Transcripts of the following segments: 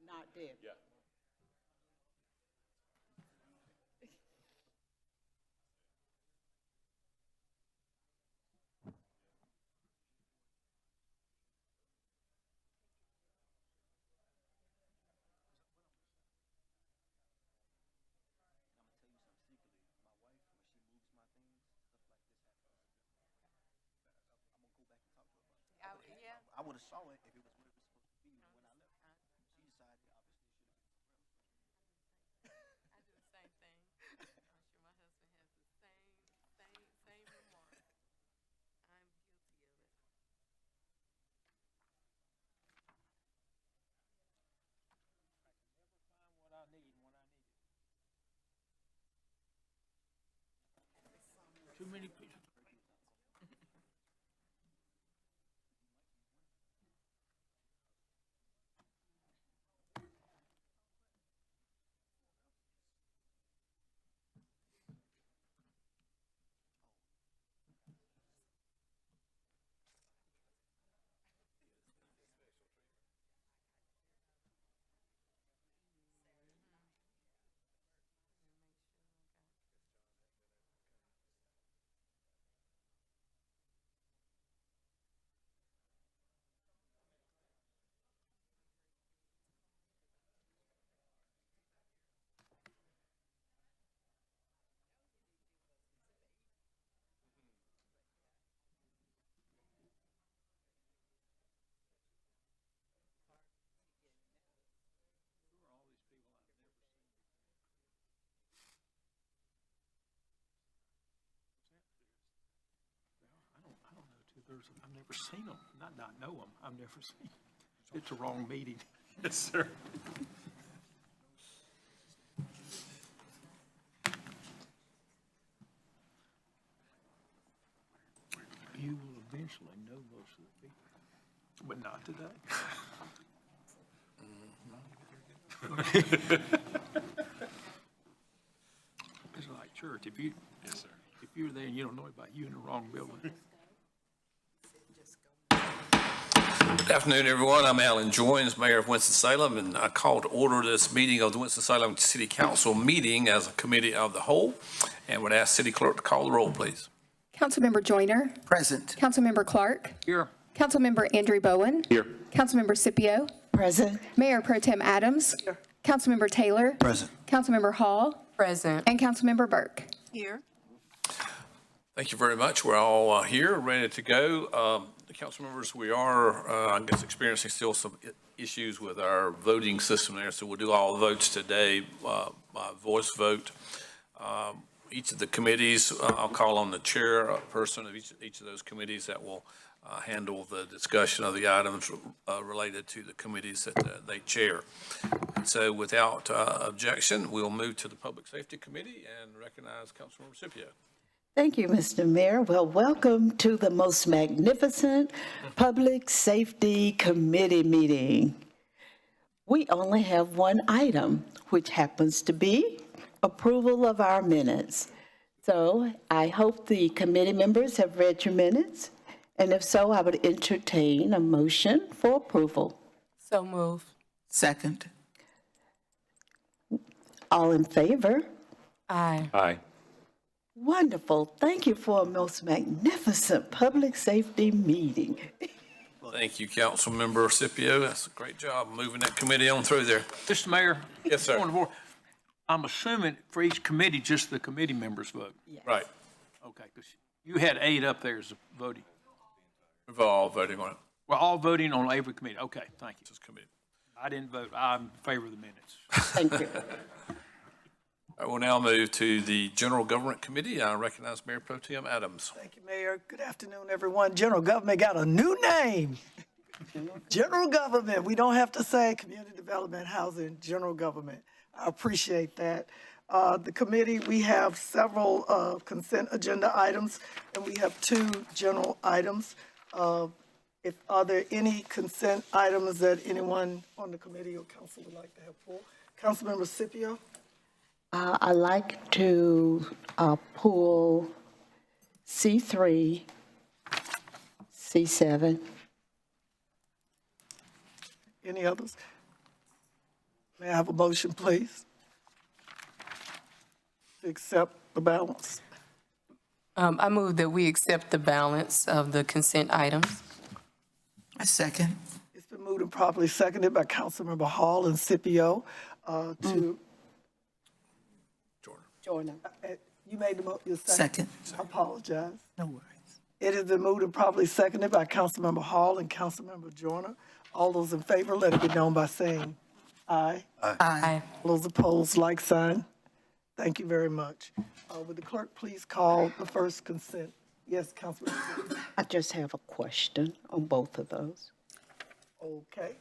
Not Deb. Yeah. Yeah. I would have saw it if it was where it was supposed to be when I left. She decided obviously it should have been somewhere else. I do the same thing. I'm sure my husband has the same remark. I'm guilty of it. Find what I need when I need it. Too many pictures. Who are all these people I've never seen? I don't know too. I've never seen them. Not know them. I've never seen. It's a wrong meeting. Yes, sir. You will eventually know most of the people, but not today. It's like church. Yes, sir. If you're there and you don't know about you in the wrong building. Good afternoon, everyone. I'm Alan Joynes, Mayor of Winston-Salem, and I call to order this meeting of the Winston-Salem City Council meeting as a committee of the whole, and would ask City Clerk to call the roll, please. Councilmember Joyner. Present. Councilmember Clark. Here. Councilmember Andrew Bowen. Here. Councilmember Scipio. Present. Mayor Pro Tem Adams. Here. Councilmember Taylor. Present. Councilmember Hall. Present. And Councilmember Burke. Here. Thank you very much. We're all here, ready to go. The council members, we are, I guess, experiencing still some issues with our voting system there, so we'll do all the votes today by voice vote. Each of the committees, I'll call on the chairperson of each of those committees that will handle the discussion of the items related to the committees that they chair. So without objection, we'll move to the Public Safety Committee and recognize Councilmember Scipio. Thank you, Mr. Mayor. Well, welcome to the most magnificent Public Safety Committee meeting. We only have one item, which happens to be approval of our minutes. So I hope the committee members have read your minutes, and if so, I would entertain a motion for approval. So move. Second. All in favor? Aye. Aye. Wonderful. Thank you for a most magnificent public safety meeting. Thank you, Councilmember Scipio. That's a great job moving that committee on through there. Mr. Mayor? Yes, sir. Point of order. I'm assuming for each committee, just the committee members vote. Right. Okay, because you had 8 up there as voting. We're all voting on it. We're all voting on every committee. Okay, thank you. This committee. I didn't vote. I'm in favor of the minutes. Thank you. I will now move to the General Government Committee. I recognize Mayor Pro Tem Adams. Thank you, Mayor. Good afternoon, everyone. General Government got a new name. General Government. We don't have to say Community Development, Housing, General Government. I appreciate that. The committee, we have several consent agenda items, and we have 2 general items. Are there any consent items that anyone on the committee or council would like to have pulled? Councilmember Scipio? I'd like to pull C3, C7. Any others? May I have a motion, please? To accept the balance. I move that we accept the balance of the consent items. A second. It's been moved and properly seconded by Councilmember Hall and Scipio to, Jordan. you made your Second. I apologize. No worries. It has been moved and properly seconded by Councilmember Hall and Councilmember Joyner. All those in favor, let it be known by saying aye. Aye. All those opposed, like sign. Thank you very much. Would the clerk please call the first consent? Yes, Councilmember. I just have a question on both of those. Okay.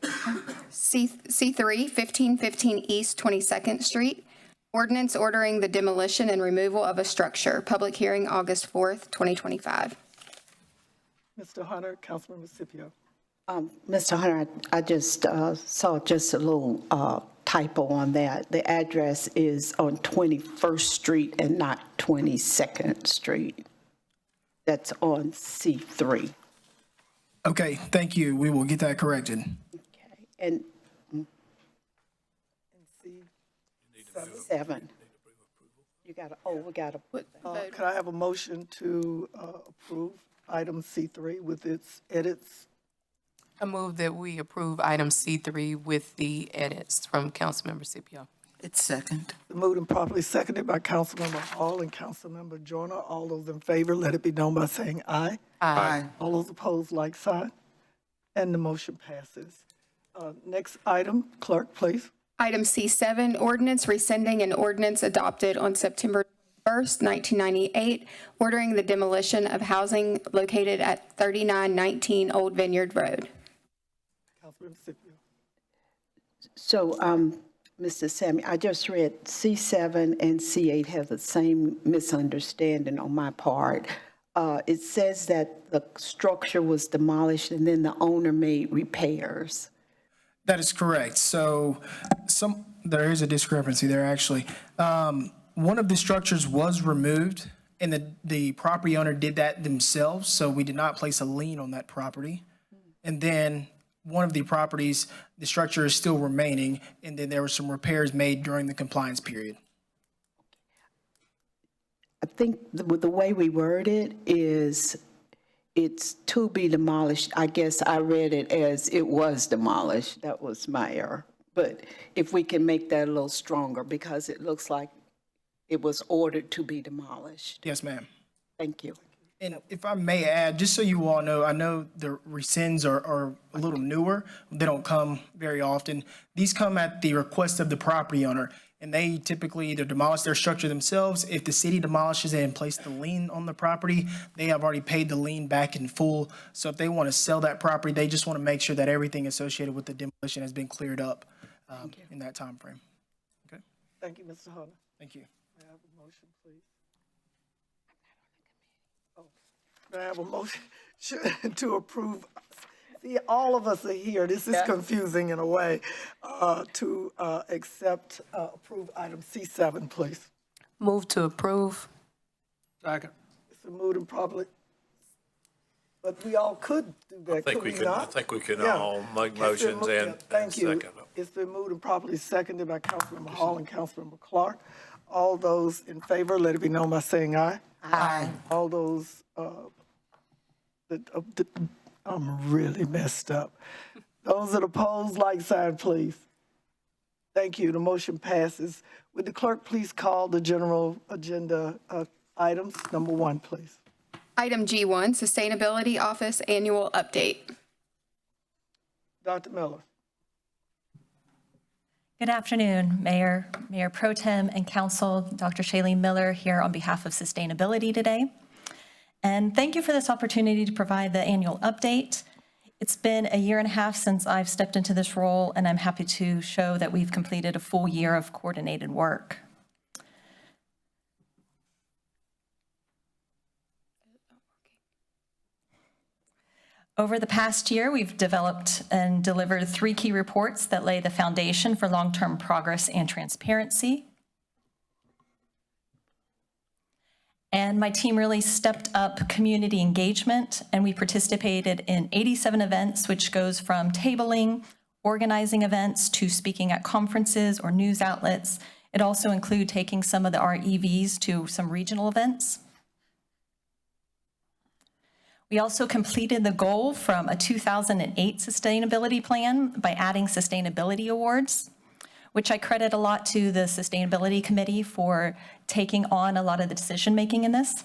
C3, 1515 East 22nd Street. Ordinance ordering the demolition and removal of a structure. Public hearing August 4th, 2025. Mr. Hunter, Councilmember Scipio. Mr. Hunter, I just saw just a little typo on that. The address is on 21st Street and not 22nd Street. That's on C3. Okay, thank you. We will get that corrected. Okay, and C. 7. You gotta, we gotta put that. Could I have a motion to approve item C3 with its edits? I move that we approve item C3 with the edits from Councilmember Scipio. It's second. Moved and properly seconded by Councilmember Hall and Councilmember Joyner. All those in favor, let it be known by saying aye. Aye. All those opposed, like sign. And the motion passes. Next item, clerk, please. Item C7, ordinance rescinding an ordinance adopted on September 1st, 1998, ordering the demolition of housing located at 3919 Old Vineyard Road. Councilmember Scipio. So, Mr. Sammy, I just read C7 and C8 have the same misunderstanding on my part. It says that the structure was demolished and then the owner made repairs. That is correct. So there is a discrepancy there, actually. One of the structures was removed, and the property owner did that themselves, so we did not place a lien on that property. And then one of the properties, the structure is still remaining, and then there were some repairs made during the compliance period. I think the way we word it is it's to be demolished. I guess I read it as it was demolished. That was my error. But if we can make that a little stronger, because it looks like it was ordered to be demolished. Yes, ma'am. Thank you. And if I may add, just so you all know, I know the rescinds are a little newer. They don't come very often. These come at the request of the property owner, and they typically either demolish their structure themselves. If the city demolishes it and places the lien on the property, they have already paid the lien back in full. So if they want to sell that property, they just want to make sure that everything associated with the demolition has been cleared up in that time frame. Okay? Thank you, Mr. Hunter. Thank you. May I have a motion, please? Oh, may I have a motion to approve? See, all of us are here. This is confusing in a way. To approve item C7, please. Move to approve. Second. It's been moved and properly. But we all could do that, I think could we we can, I not? think we can Yeah. all make It's been motions moved- and yeah, Thank you. second them. It's been moved and properly seconded by Councilmember Hall and Councilmember Clark. All those in favor, let it be known by saying aye. Aye. All those, I'm really messed up. Those that oppose, like sign, please. Thank you. The motion passes. Would the clerk please call the general agenda items? Number 1, please. Item G1, Sustainability Office Annual Update. Dr. Miller. Good afternoon, Mayor, Mayor Pro Tem, and Council. Dr. Shailene Miller here on behalf of Sustainability today. And thank you for this opportunity to provide the annual update. It's been a year and a half since I've stepped into this role, and I'm happy to show that we've completed a full year of coordinated work. Over the past year, we've developed and delivered 3 key reports that lay the foundation for long-term progress and transparency. And my team really stepped up community engagement, and we participated in 87 events, which goes from tabling, organizing events, to speaking at conferences or news outlets. It also included taking some of our EVs to some regional events. We also completed the goal from a 2008 sustainability plan by adding sustainability awards, which I credit a lot to the Sustainability Committee for taking on a lot of the decision-making in this.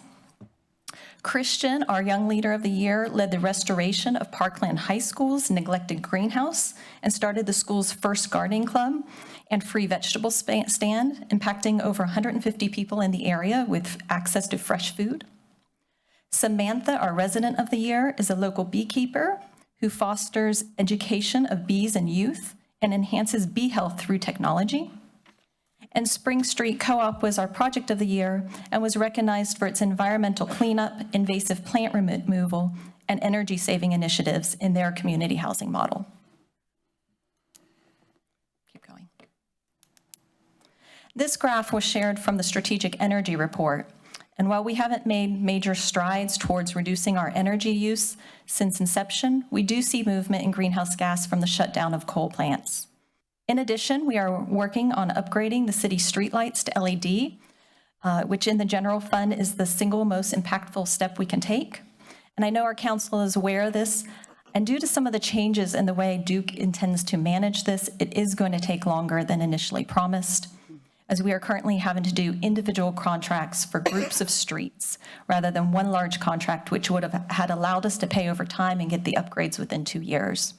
Christian, our Young Leader of the Year, led the restoration of Parkland High School's neglected greenhouse and started the school's first gardening club and free vegetable stand, impacting over 150 people in the area with access to fresh food. Samantha, our Resident of the Year, is a local beekeeper who fosters education of bees and youth and enhances bee health through technology. And Spring Street Co-op was our Project of the Year and was recognized for its environmental cleanup, invasive plant removal, and energy-saving initiatives in their community housing model. Keep going. This graph was shared from the Strategic Energy Report. And while we haven't made major strides towards reducing our energy use since inception, we do see movement in greenhouse gas from the shutdown of coal plants. In addition, we are working on upgrading the city streetlights to LED, which in the general fund is the single most impactful step we can take. And I know our council is aware of this, and due to some of the changes in the way Duke intends to manage this, it is going to take longer than initially promised, as we are currently having to do individual contracts for groups of streets rather than one large contract, which would have had allowed us to pay over time and get the upgrades within 2 years.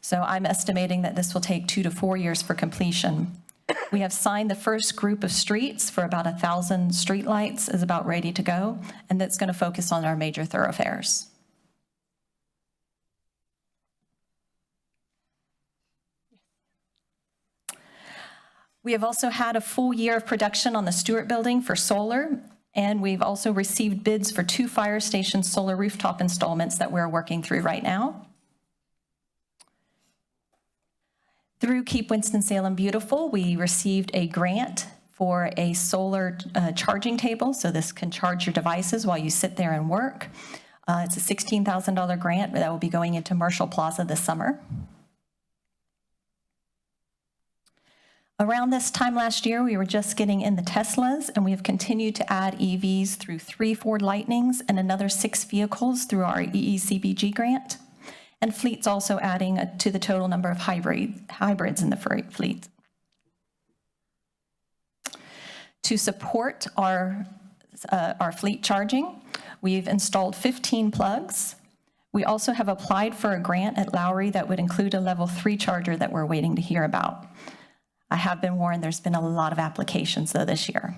So I'm estimating that this will take 2 to 4 years for completion. We have signed the first group of streets for about 1,000 streetlights is about ready to go, and that's going to focus on our major thoroughfares. We have also had a full year of production on the Stewart Building for solar, and we've also received bids for 2 fire station solar rooftop installments that we're working through right now. Through Keep Winston-Salem Beautiful, we received a grant for a solar charging table, so this can charge your devices while you sit there and work. It's a $16,000 grant that will be going into Marshall Plaza this summer. Around this time last year, we were just getting in the Teslas, and we have continued to add EVs through 3 Ford Lightnings and another 6 vehicles through our EECBG grant. And fleet's also adding to the total number of hybrids in the fleet. To support our fleet charging, we've installed 15 plugs. We also have applied for a grant at Lowry that would include a level 3 charger that we're waiting to hear about. I have been warned there's been a lot of applications though this year.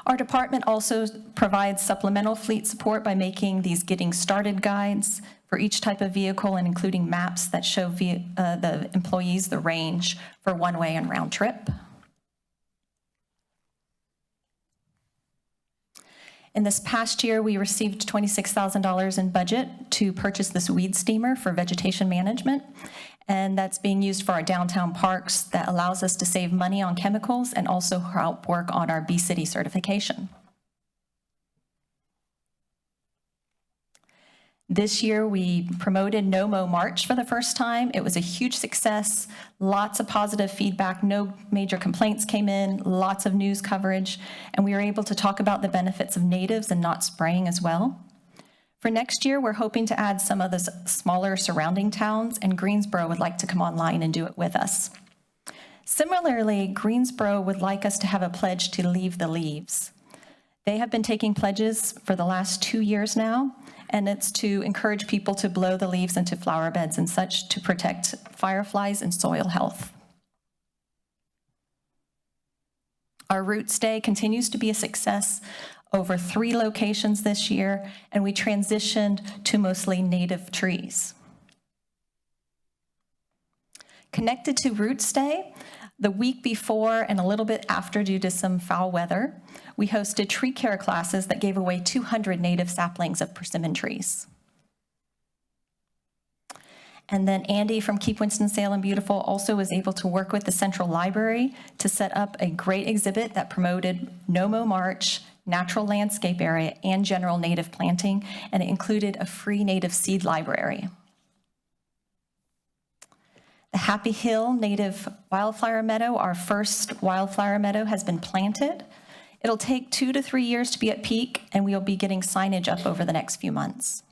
Our department also provides supplemental fleet support by making these getting started guides for each type of vehicle and including maps that show the employees the range for one-way and round trip. In this past year, we received $26,000 in budget to purchase this weed steamer for vegetation management, and that's being used for our downtown parks that allows us to save money on chemicals and also help work on our Bee City certification. This year, we promoted No Mow March for the first time. It was a huge success, lots of positive feedback, no major complaints came in, lots of news coverage, and we were able to talk about the benefits of natives and not spraying as well. For next year, we're hoping to add some of the smaller surrounding towns, and Greensboro would like to come online and do it with us. Similarly, Greensboro would like us to have a pledge to leave the leaves. They have been taking pledges for the last 2 years now, and it's to encourage people to blow the leaves into flower beds and such to protect fireflies and soil health. Our Roots Day continues to be a success, over 3 locations this year, and we transitioned to mostly native trees. Connected to Roots Day, The week before and a little bit after, due to some foul weather, we hosted tree care classes that gave away 200 native saplings of persimmon trees. And then Andy from Keep Winston-Salem Beautiful also was able to work with the Central Library to set up a great exhibit that promoted No-Mow March, natural landscape area, and general native planting, and it included a free native seed library. The Happy Hill Native Wildflower Meadow, our first wildflower meadow, has been planted. It'll take 2 to 3 years to be at peak, and we'll be getting signage up over the next few months.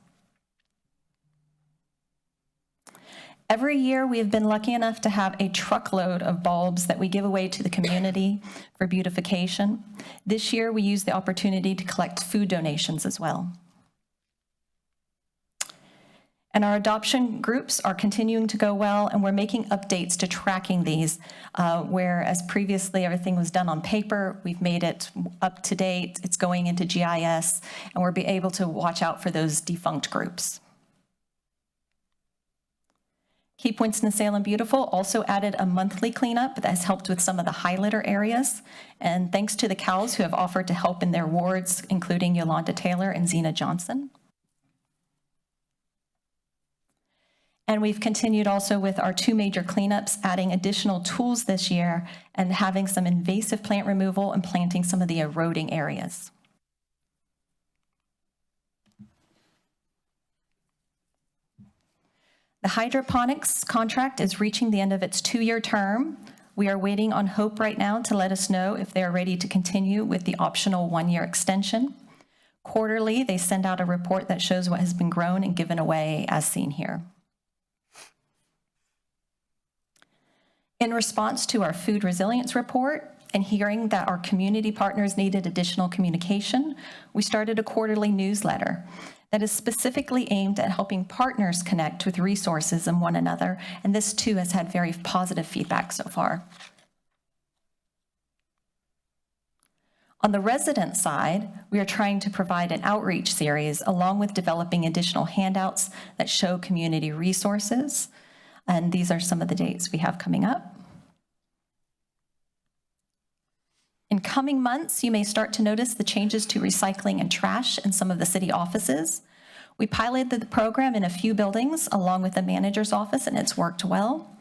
Every year, we have been lucky enough to have a truckload of bulbs that we give away to the community for beautification. This year, we used the opportunity to collect food donations as well. And our adoption groups are continuing to go well, and we're making updates to tracking these, whereas previously everything was done on paper. We've made it up to date. It's going into GIS, and we'll be able to watch out for those defunct groups. Keep Winston-Salem Beautiful also added a monthly cleanup that has helped with some of the high litter areas. And thanks to the cows who have offered to help in their wards, including Yolanda Taylor and Zena Johnson. And we've continued also with our 2 major cleanups, adding additional tools this year and having some invasive plant removal and planting some of the eroding areas. The hydroponics contract is reaching the end of its 2-year term. We are waiting on Hope right now to let us know if they're ready to continue with the optional 1-year extension. Quarterly, they send out a report that shows what has been grown and given away as seen here. In response to our food resilience report and hearing that our community partners needed additional communication, we started a quarterly newsletter that is specifically aimed at helping partners connect with resources and one another, and this too has had very positive feedback so far. On the resident side, we are trying to provide an outreach series along with developing additional handouts that show community resources, and these are some of the dates we have coming up. In coming months, you may start to notice the changes to recycling and trash in some of the city offices. We piloted the program in a few buildings along with the manager's office, and it's worked well.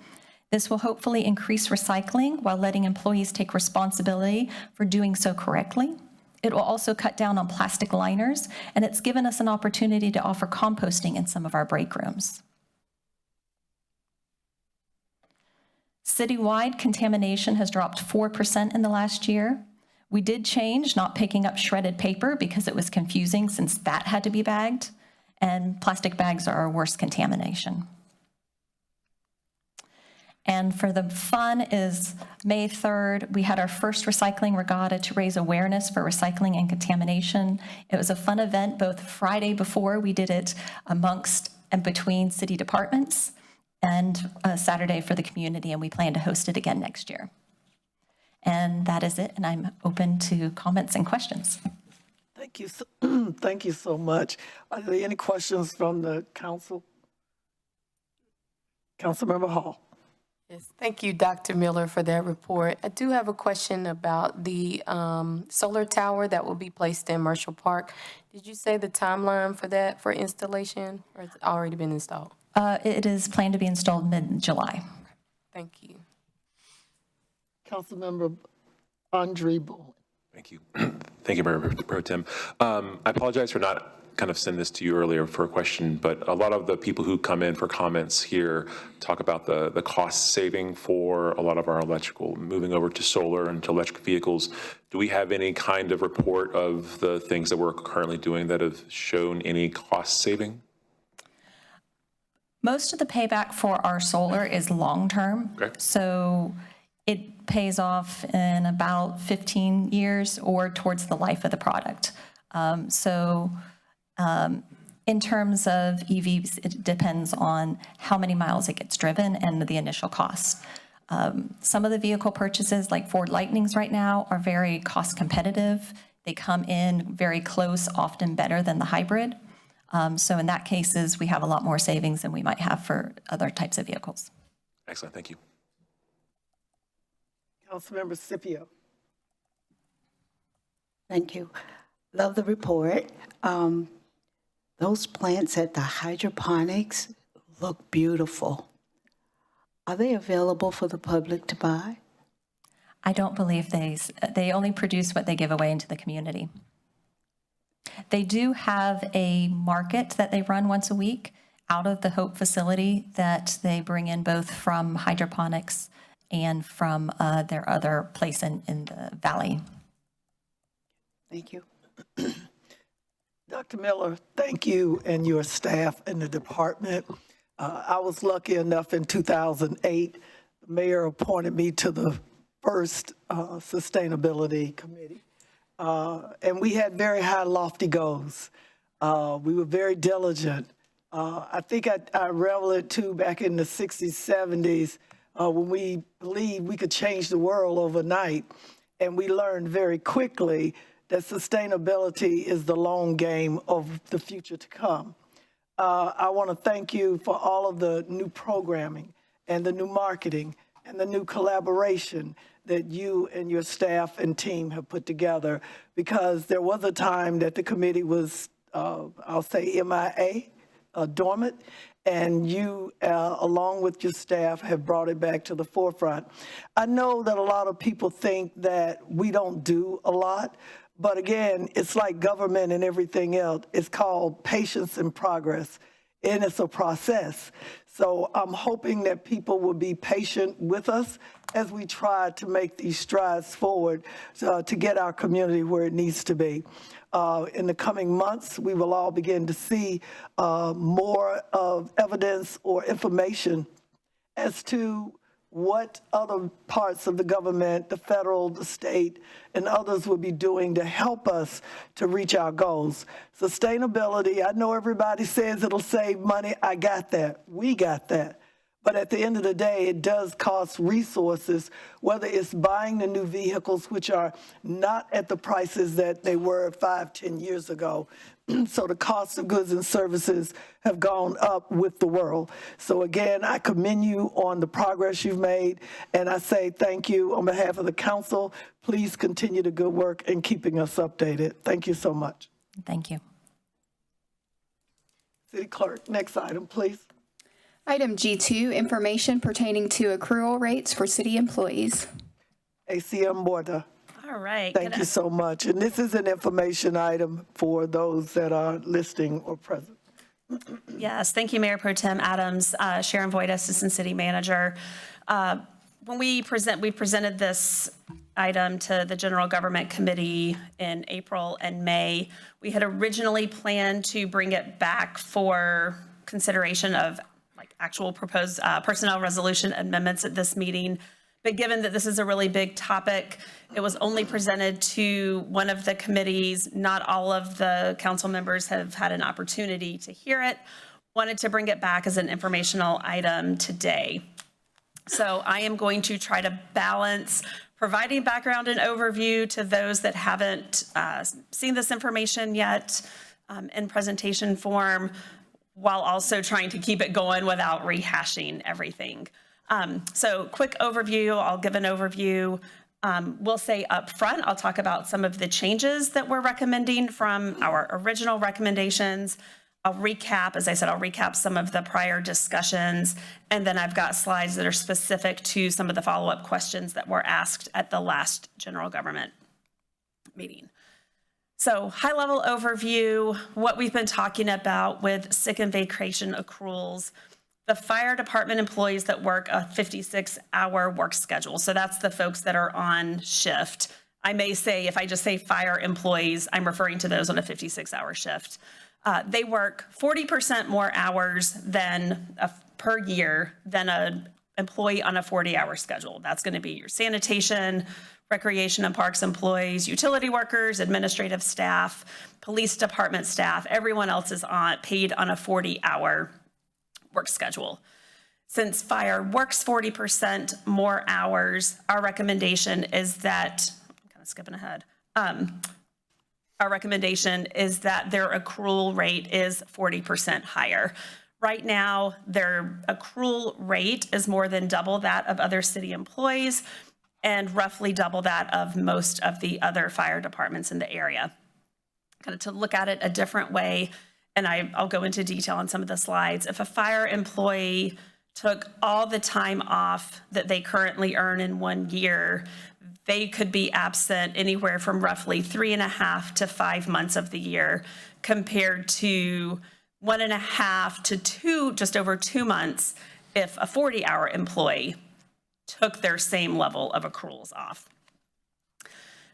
This will hopefully increase recycling while letting employees take responsibility for doing so correctly. It will also cut down on plastic liners, and it's given us an opportunity to offer composting in some of our break rooms. Citywide contamination has dropped 4% in the last year. We did change not picking up shredded paper because it was confusing since that had to be bagged, and plastic bags are our worst contamination. And for the fun is May 3rd, we had our first recycling regatta to raise awareness for recycling and contamination. It was a fun event, both Friday before we did it amongst and between city departments, and Saturday for the community, and we plan to host it again next year. And that is it, and I'm open to comments and questions. Thank you. Thank you so much. Are there any questions from the council? Councilmember Hall. Yes, thank you, Dr. Miller, for that report. I do have a question about the solar tower that will be placed in Marshall Park. Did you say the timeline for that, for installation, or has it already been installed? It is planned to be installed mid-July. Thank you. Councilmember Andre Bowen. Thank you. Thank you, Mayor Pro Tem. I apologize for not kind of send this to you earlier for a question, but a lot of the people who come in for comments here talk about the cost saving for a lot of our electrical, moving over to solar and to electric vehicles. Do we have any kind of report of the things that we're currently doing that have shown any cost saving? Most of the payback for our solar is long-term. Okay. So it pays off in about 15 years or towards the life of the product. In terms of EVs, it depends on how many miles it gets driven and the initial cost. Some of the vehicle purchases, like Ford Lightnings right now, are very cost competitive. They come in very close, often better than the hybrid. So in that cases, we have a lot more savings than we might have for other types of vehicles. Excellent, thank you. Councilmember Scipio. Thank you. Love the report. Those plants at the hydroponics look beautiful. Are they available for the public to buy? I don't believe they only produce what they give away into the community. They do have a market that they run once a week out of the Hope facility that they bring in both from hydroponics and from their other place in the valley. Thank you. Dr. Miller, thank you and your staff and the department. I was lucky enough in 2008, the mayor appointed me to the first sustainability committee. And we had very high, lofty goals. We were very diligent. I think I reveled it too back in the 60s, 70s, when we believed we could change the world overnight. And we learned very quickly that sustainability is the long game of the future to come. I want to thank you for all of the new programming and the new marketing and the new collaboration that you and your staff and team have put together, because there was a time that the committee was, I'll say MIA, dormant, and you, along with your staff, have brought it back to the forefront. I know that a lot of people think that we don't do a lot, but again, it's like government and everything else. It's called patience and progress, and it's a process. So I'm hoping that people will be patient with us as we try to make these strides forward to get our community where it needs to be. In the coming months, we will all begin to see more of evidence or information as to what other parts of the government, the federal, the state, and others will be doing to help us to reach our goals. Sustainability, I know everybody says it'll save money. I got that. We got that. But at the end of the day, it does cost resources, whether it's buying the new vehicles, which are not at the prices that they were 5, 10 years ago. So the cost of goods and services have gone up with the world. So again, I commend you on the progress you've made, and I say thank you on behalf of the council. Please continue the good work in keeping us updated. Thank you so much. Thank you. City Clerk, next item, please. Item G2, information pertaining to accrual rates for city employees. ACM Borda. All right. Thank you so much. And this is an information item for those that are listening or present. Yes, thank you, Mayor Pro Tem Adams, Sharon Voigt, Assistant City Manager. When we presented this item to the General Government Committee in April and May. We had originally planned to bring it back for consideration of like actual proposed personnel resolution amendments at this meeting. But given that this is a really big topic, it was only presented to one of the committees. Not all of the council members have had an opportunity to hear it. Wanted to bring it back as an informational item today. So I am going to try to balance providing background and overview to those that haven't seen this information yet in presentation form, while also trying to keep it going without rehashing everything. So quick overview, I'll give an overview. We'll say up front, I'll talk about some of the changes that we're recommending from our original recommendations. I'll recap, as I said, I'll recap some of the prior discussions, and then I've got slides that are specific to some of the follow-up questions that were asked at the last general government meeting. So high-level overview, what we've been talking about with sick and vacation accruals. The fire department employees that work a 56-hour work schedule. So that's the folks that are on shift. I may say, if I just say fire employees, I'm referring to those on a 56-hour shift. They work 40% more hours per year than an employee on a 40-hour schedule. That's going to be your sanitation, recreation and parks employees, utility workers, administrative staff, police department staff. Everyone else is paid on a 40-hour work schedule. Since fire works 40% more hours, our recommendation is that, I'm kind of skipping ahead. Our recommendation is that their accrual rate is 40% higher. Right now, their accrual rate is more than double that of other city employees. and roughly double that of most of the other fire departments in the area. Kind of to look at it a different way, and I'll go into detail on some of the slides. If a fire employee took all the time off that they currently earn in 1 year, they could be absent anywhere from roughly 3.5 to 5 months of the year, compared to 1.5 to 2, just over 2 months, if a 40-hour employee took their same level of accruals off.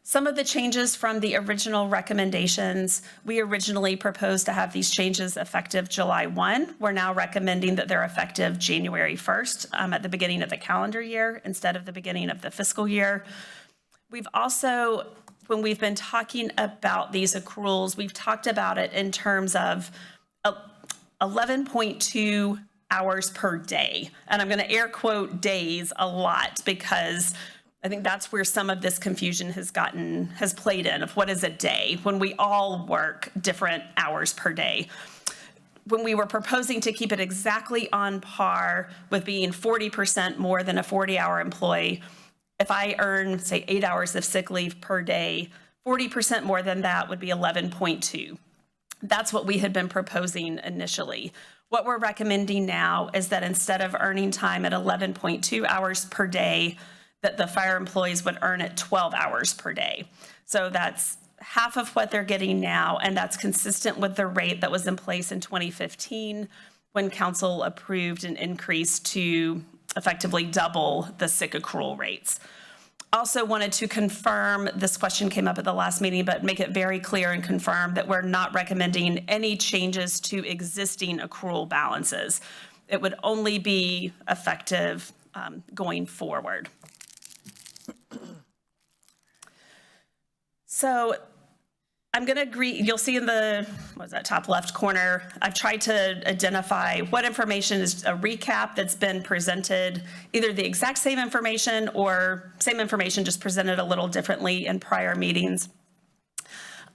Some of the changes from the original recommendations, we originally proposed to have these changes effective July 1. We're now recommending that they're effective January 1st at the beginning of the calendar year instead of the beginning of the fiscal year. We've also, when we've been talking about these accruals, we've talked about it in terms of 11.2 hours per day. And I'm going to air quote days a lot because I think that's where some of this confusion has played in of what is a day when we all work different hours per day. When we were proposing to keep it exactly on par with being 40% more than a 40-hour employee, if I earn, say, 8 hours of sick leave per day, 40% more than that would be 11.2. That's what we had been proposing initially. What we're recommending now is that instead of earning time at 11.2 hours per day, that the fire employees would earn at 12 hours per day. So that's half of what they're getting now, and that's consistent with the rate that was in place in 2015 when council approved an increase to effectively double the sick accrual rates. Also wanted to confirm, this question came up at the last meeting, but make it very clear and confirm that we're not recommending any changes to existing accrual balances. It would only be effective going forward. So I'm going to agree, you'll see in the, what was that, top left corner, I've tried to identify what information is a recap that's been presented, either the exact same information or same information just presented a little differently in prior meetings.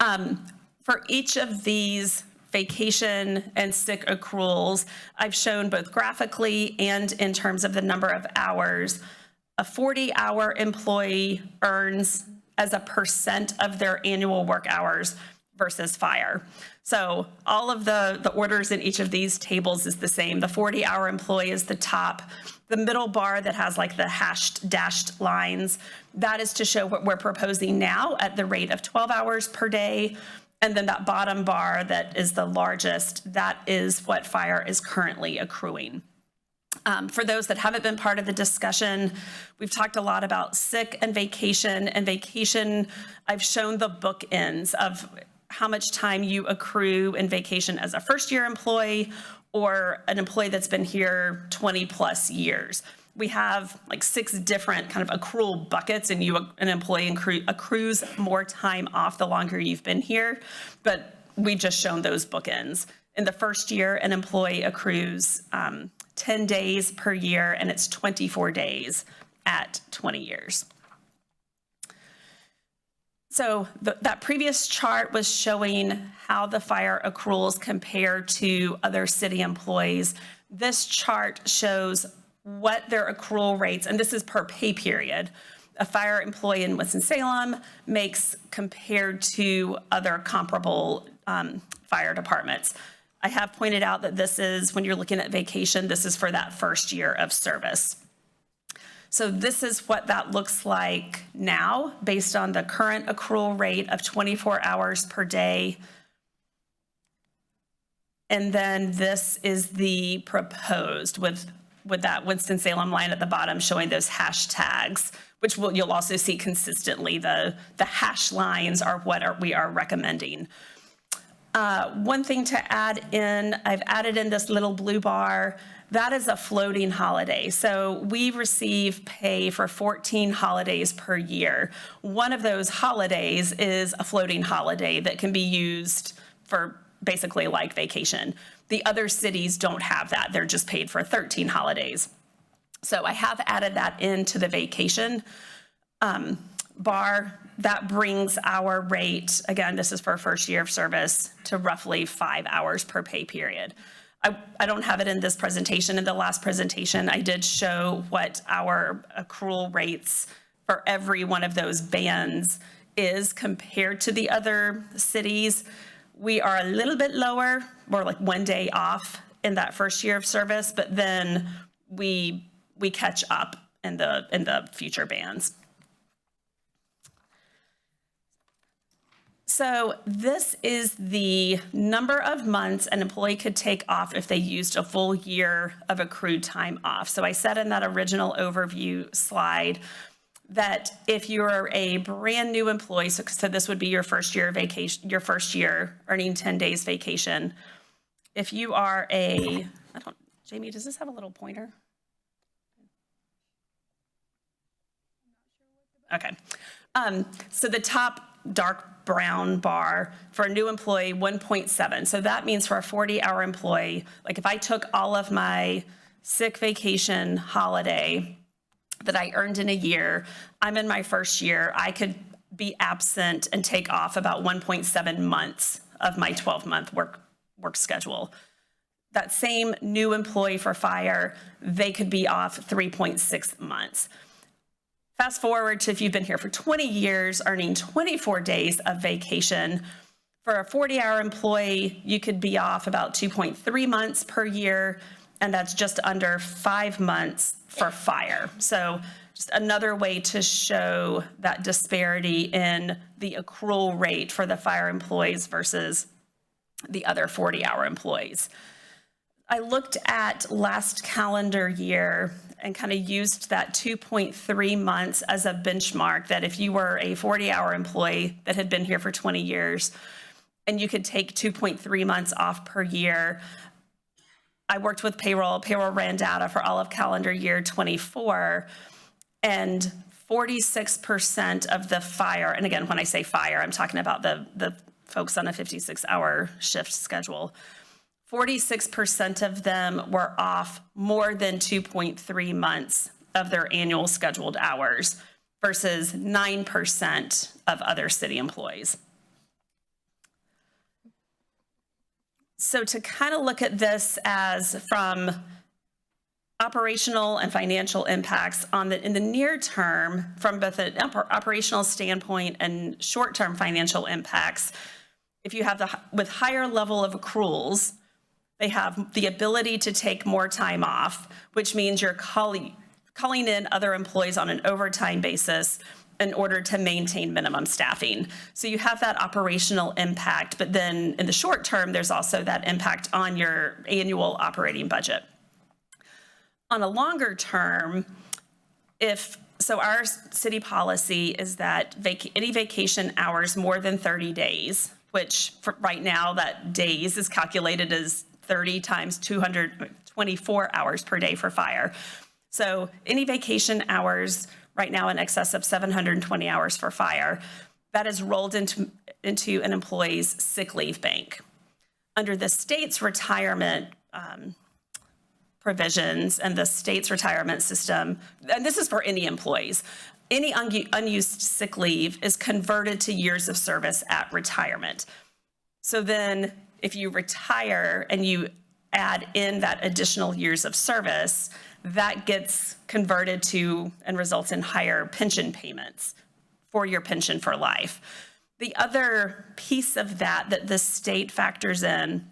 For each of these vacation and sick accruals, I've shown both graphically and in terms of the number of hours. A 40-hour employee earns as a percent of their annual work hours versus fire. So all of the orders in each of these tables is the same. The 40-hour employee is the top. The middle bar that has like the dashed lines, that is to show what we're proposing now at the rate of 12 hours per day. And then that bottom bar that is the largest, that is what fire is currently accruing. For those that haven't been part of the discussion, we've talked a lot about sick and vacation. And vacation, I've shown the bookends of how much time you accrue in vacation as a first-year employee or an employee that's been here 20 plus years. We have like 6 different kind of accrual buckets, and an employee accrues more time off the longer you've been here, but we've just shown those bookends. In the first year, an employee accrues 10 days per year, and it's 24 days at 20 years. So that previous chart was showing how the fire accruals compare to other city employees. This chart shows what their accrual rates, and this is per pay period, a fire employee in Winston-Salem makes compared to other comparable fire departments. I have pointed out that this is, when you're looking at vacation, this is for that first year of service. So this is what that looks like now based on the current accrual rate of 24 hours per day. And then this is the proposed with that Winston-Salem line at the bottom showing those hashtags, which you'll also see consistently. The hash lines are what we are recommending. One thing to add in, I've added in this little blue bar. That is a floating holiday. So we receive pay for 14 holidays per year. One of those holidays is a floating holiday that can be used for basically like vacation. The other cities don't have that. They're just paid for 13 holidays. So I have added that into the vacation bar. That brings our rate, again, this is for first year of service, to roughly 5 hours per pay period. I don't have it in this presentation. In the last presentation, I did show what our accrual rates for every one of those bands is compared to the other cities. We are a little bit lower, more like 1 day off in that first year of service, but then we catch up in the future bands. So this is the number of months an employee could take off if they used a full year of accrued time off. So I said in that original overview slide that if you're a brand new employee, so this would be your first year vacation, your first year earning 10 days vacation. If you are Jamie, does this have a little pointer? Okay. So the top dark brown bar for a new employee, 1.7. So that means for a 40-hour employee, like if I took all of my sick, vacation, holiday that I earned in a year, I'm in my first year, I could be absent and take off about 1.7 months of my 12-month work schedule. That same new employee for fire, they could be off 3.6 months. Fast forward to if you've been here for 20 years, earning 24 days of vacation. For a 40-hour employee, you could be off about 2.3 months per year, and that's just under 5 months for fire. So just another way to show that disparity in the accrual rate for the fire employees versus the other 40-hour employees. I looked at last calendar year and kind of used that 2.3 months as a benchmark, that if you were a 40-hour employee that had been here for 20 years and you could take 2.3 months off per year. I worked with payroll ran data for all of calendar year 24, and 46% of the fire, and again, when I say fire, I'm talking about the folks on a 56-hour shift schedule, 46% of them were off more than 2.3 months of their annual scheduled hours versus 9% of other city employees. So to kind of look at this as from operational and financial impacts in the near term, from both an operational standpoint and short-term financial impacts, if you have with higher level of accruals, they have the ability to take more time off, which means you're calling in other employees on an overtime basis in order to maintain minimum staffing. So you have that operational impact, but then in the short term, there's also that impact on your annual operating budget. On a longer term, so our city policy is that any vacation hours more than 30 days, which right now that days is calculated as 30 times 224 hours per day for fire. So any vacation hours right now in excess of 720 hours for fire, that is rolled into an employee's sick leave bank. Under the state's retirement provisions and the state's retirement system, and this is for any employees, any unused sick leave is converted to years of service at retirement. So then if you retire and you add in that additional years of service, that gets converted to and results in higher pension payments for your pension for life. The other piece of that the state factors in,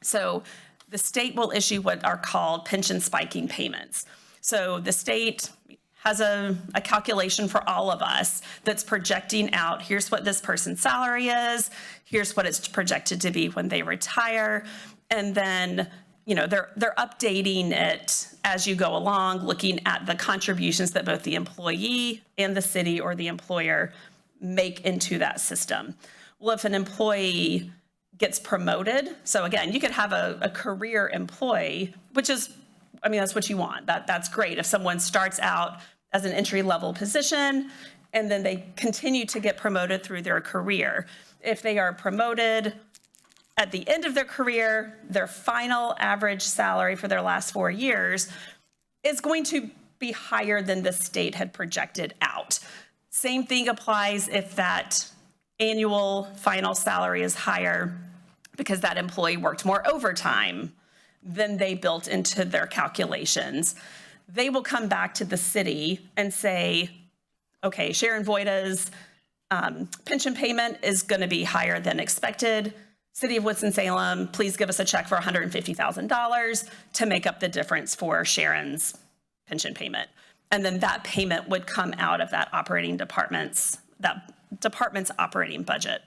so the state will issue what are called pension spiking payments. So the state has a calculation for all of us that's projecting out, here's what this person's salary is, here's what it's projected to be when they retire, and then they're updating it as you go along, looking at the contributions that both the employee and the city or the employer make into that system. Well, if an employee gets promoted, so again, you could have a career employee, which is, that's what you want. That's great. If someone starts out as an entry-level position and then they continue to get promoted through their career. If they are promoted at the end of their career, their final average salary for their last 4 years is going to be higher than the state had projected out. Same thing applies if that annual final salary is higher because that employee worked more overtime than they built into their calculations. They will come back to the city and say, okay, Sharon Voida's pension payment is going to be higher than expected. City of Winston-Salem, please give us a check for $150,000 to make up the difference for Sharon's pension payment. And then that payment would come out of that department's operating budget.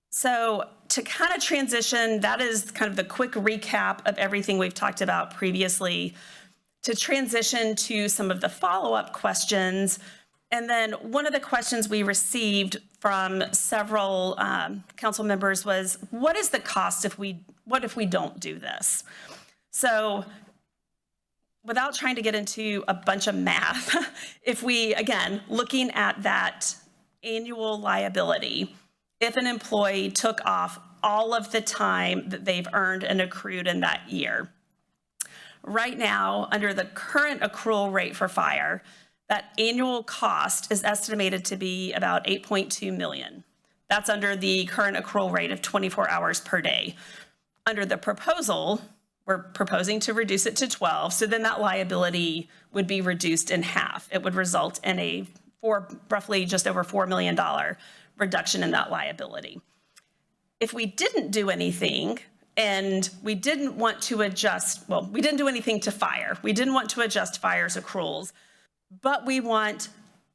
So to kind of transition, that is kind of the quick recap of everything we've talked about previously, to transition to some of the follow-up questions. And then one of the questions we received from several council members was, what is the cost if we don't do this? So without trying to get into a bunch of math, if we, again, looking at that annual liability, if an employee took off all of the time that they've earned and accrued in that year, right now, under the current accrual rate for fire, that annual cost is estimated to be about $8.2 million. That's under the current accrual rate of 24 hours per day. Under the proposal, we're proposing to reduce it to 12, so then that liability would be reduced in half. It would result in a roughly just over $4 million reduction in that liability. If we didn't do anything, and we didn't want to adjust, well, we didn't do anything to fire. We didn't want to adjust fire's accruals, but we want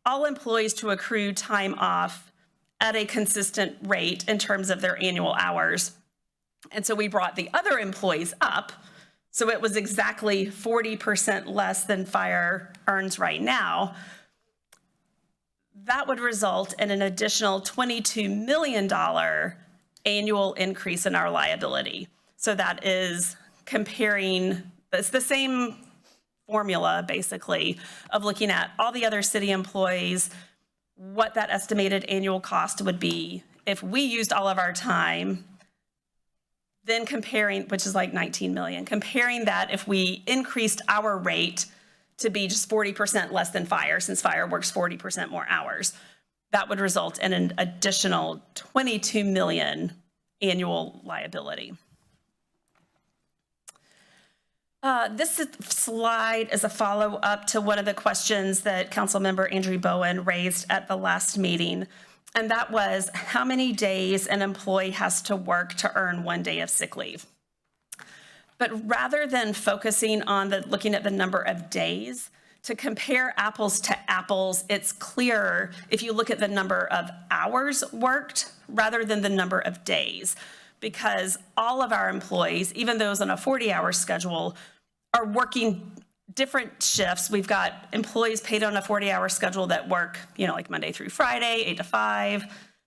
all employees to accrue time off at a consistent rate in terms of their annual hours. And so we brought the other employees up, so it was exactly 40% less than fire earns right now. That would result in an additional $22 million annual increase in our liability. So that is comparing, it's the same formula basically of looking at all the other city employees, what that estimated annual cost would be if we used all of our time, then comparing, which is like 19 million, comparing that if we increased our rate to be just 40% less than fire, since fire works 40% more hours, that would result in an additional 22 million annual liability. This slide is a follow-up to one of the questions that Councilmember Andrew Bowen raised at the last meeting, and that was how many days an employee has to work to earn 1 day of sick leave. But rather than focusing on looking at the number of days, to compare apples to apples, it's clearer if you look at the number of hours worked rather than the number of days, because all of our employees, even those on a 40-hour schedule, are working different shifts. We've got employees paid on a 40-hour schedule that work, like Monday through Friday, 8 to 5.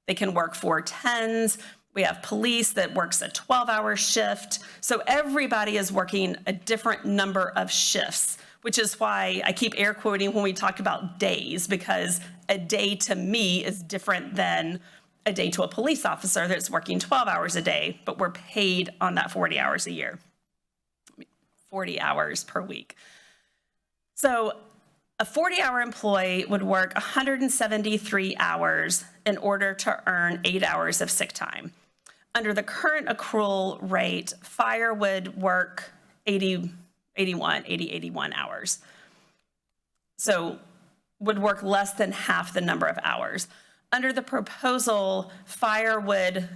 They can work 4 10s. We have police that works a 12-hour shift. So everybody is working a different number of shifts, which is why I keep air quoting when we talk about days, because a day to me is different than a day to a police officer that's working 12 hours a day, but we're paid on that 40 hours a year, 40 hours per week. So a 40-hour employee would work 173 hours in order to earn 8 hours of sick time. Under the current accrual rate, fire would work 81 hours. So would work less than half the number of hours. Under the proposal, fire would,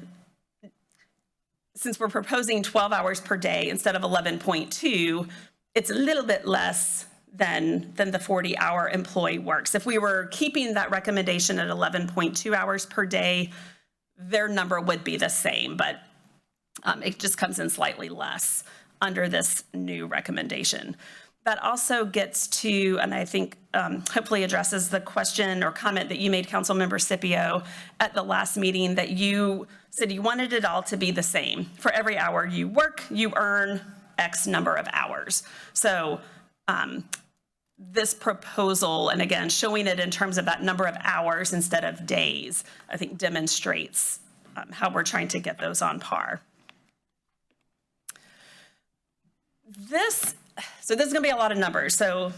since we're proposing 12 hours per day instead of 11.2, it's a little bit less than the 40-hour employee works. If we were keeping that recommendation at 11.2 hours per day, their number would be the same, but it just comes in slightly less under this new recommendation. That also gets to, and I think hopefully addresses the question or comment that you made, Councilmember Scipio, at the last meeting, that you said you wanted it all to be the same. For every hour you work, you earn X number of hours. So this proposal, and again, showing it in terms of that number of hours instead of days, I think demonstrates how we're trying to get those on par. So this is gonna be a lot of numbers, so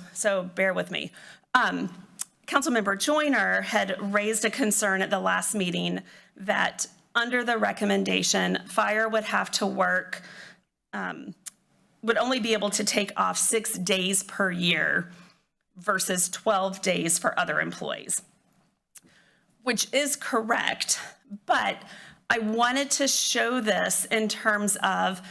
bear with me. Councilmember Joyner had raised a concern at the last meeting that under the recommendation, fire would have to work, would only be able to take off 6 days per year versus 12 days for other employees, which is correct, but I wanted to show this in terms of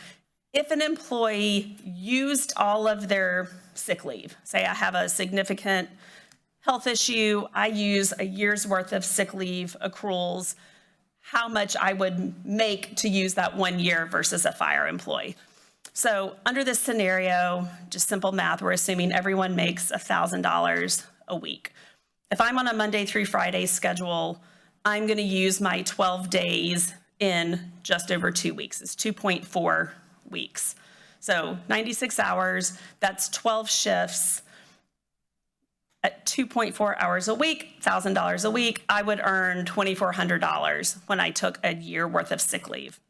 if an employee used all of their sick leave, say I have a significant health issue, I use a year's worth of sick leave accruals, how much I would make to use that 1 year versus a fire employee. So under this scenario, just simple math, we're assuming everyone makes $1,000 a week. If I'm on a Monday through Friday schedule, I'm going to use my 12 days in just over 2 weeks. It's 2.4 weeks. So 96 hours, that's 12 shifts. At 2.4 hours a week, $1,000 a week, I would earn $2,400 when I took a year worth of sick leave.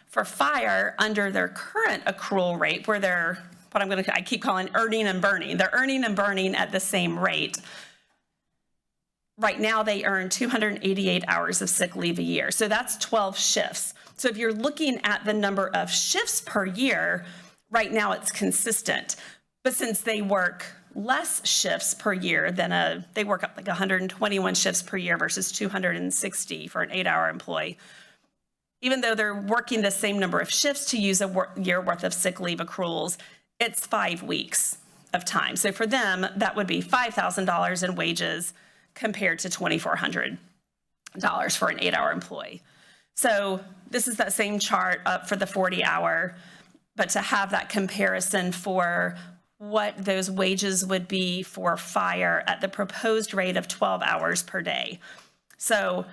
For fire, under their current accrual rate, where they're, I keep calling earning and burning, they're earning and burning at the same rate. Right now, they earn 288 hours of sick leave a year. So that's 12 shifts. So if you're looking at the number of shifts per year, right now it's consistent. But since they work less shifts per year than they work up like 121 shifts per year versus 260 for an 8-hour employee. Even though they're working the same number of shifts to use a year worth of sick leave accruals, it's 5 weeks of time. So for them, that would be $5,000 in wages compared to $2,400 for an 8-hour employee. So this is that same chart up for the 40-hour, but to have that comparison for what those wages would be for fire at the proposed rate of 12 hours per day. So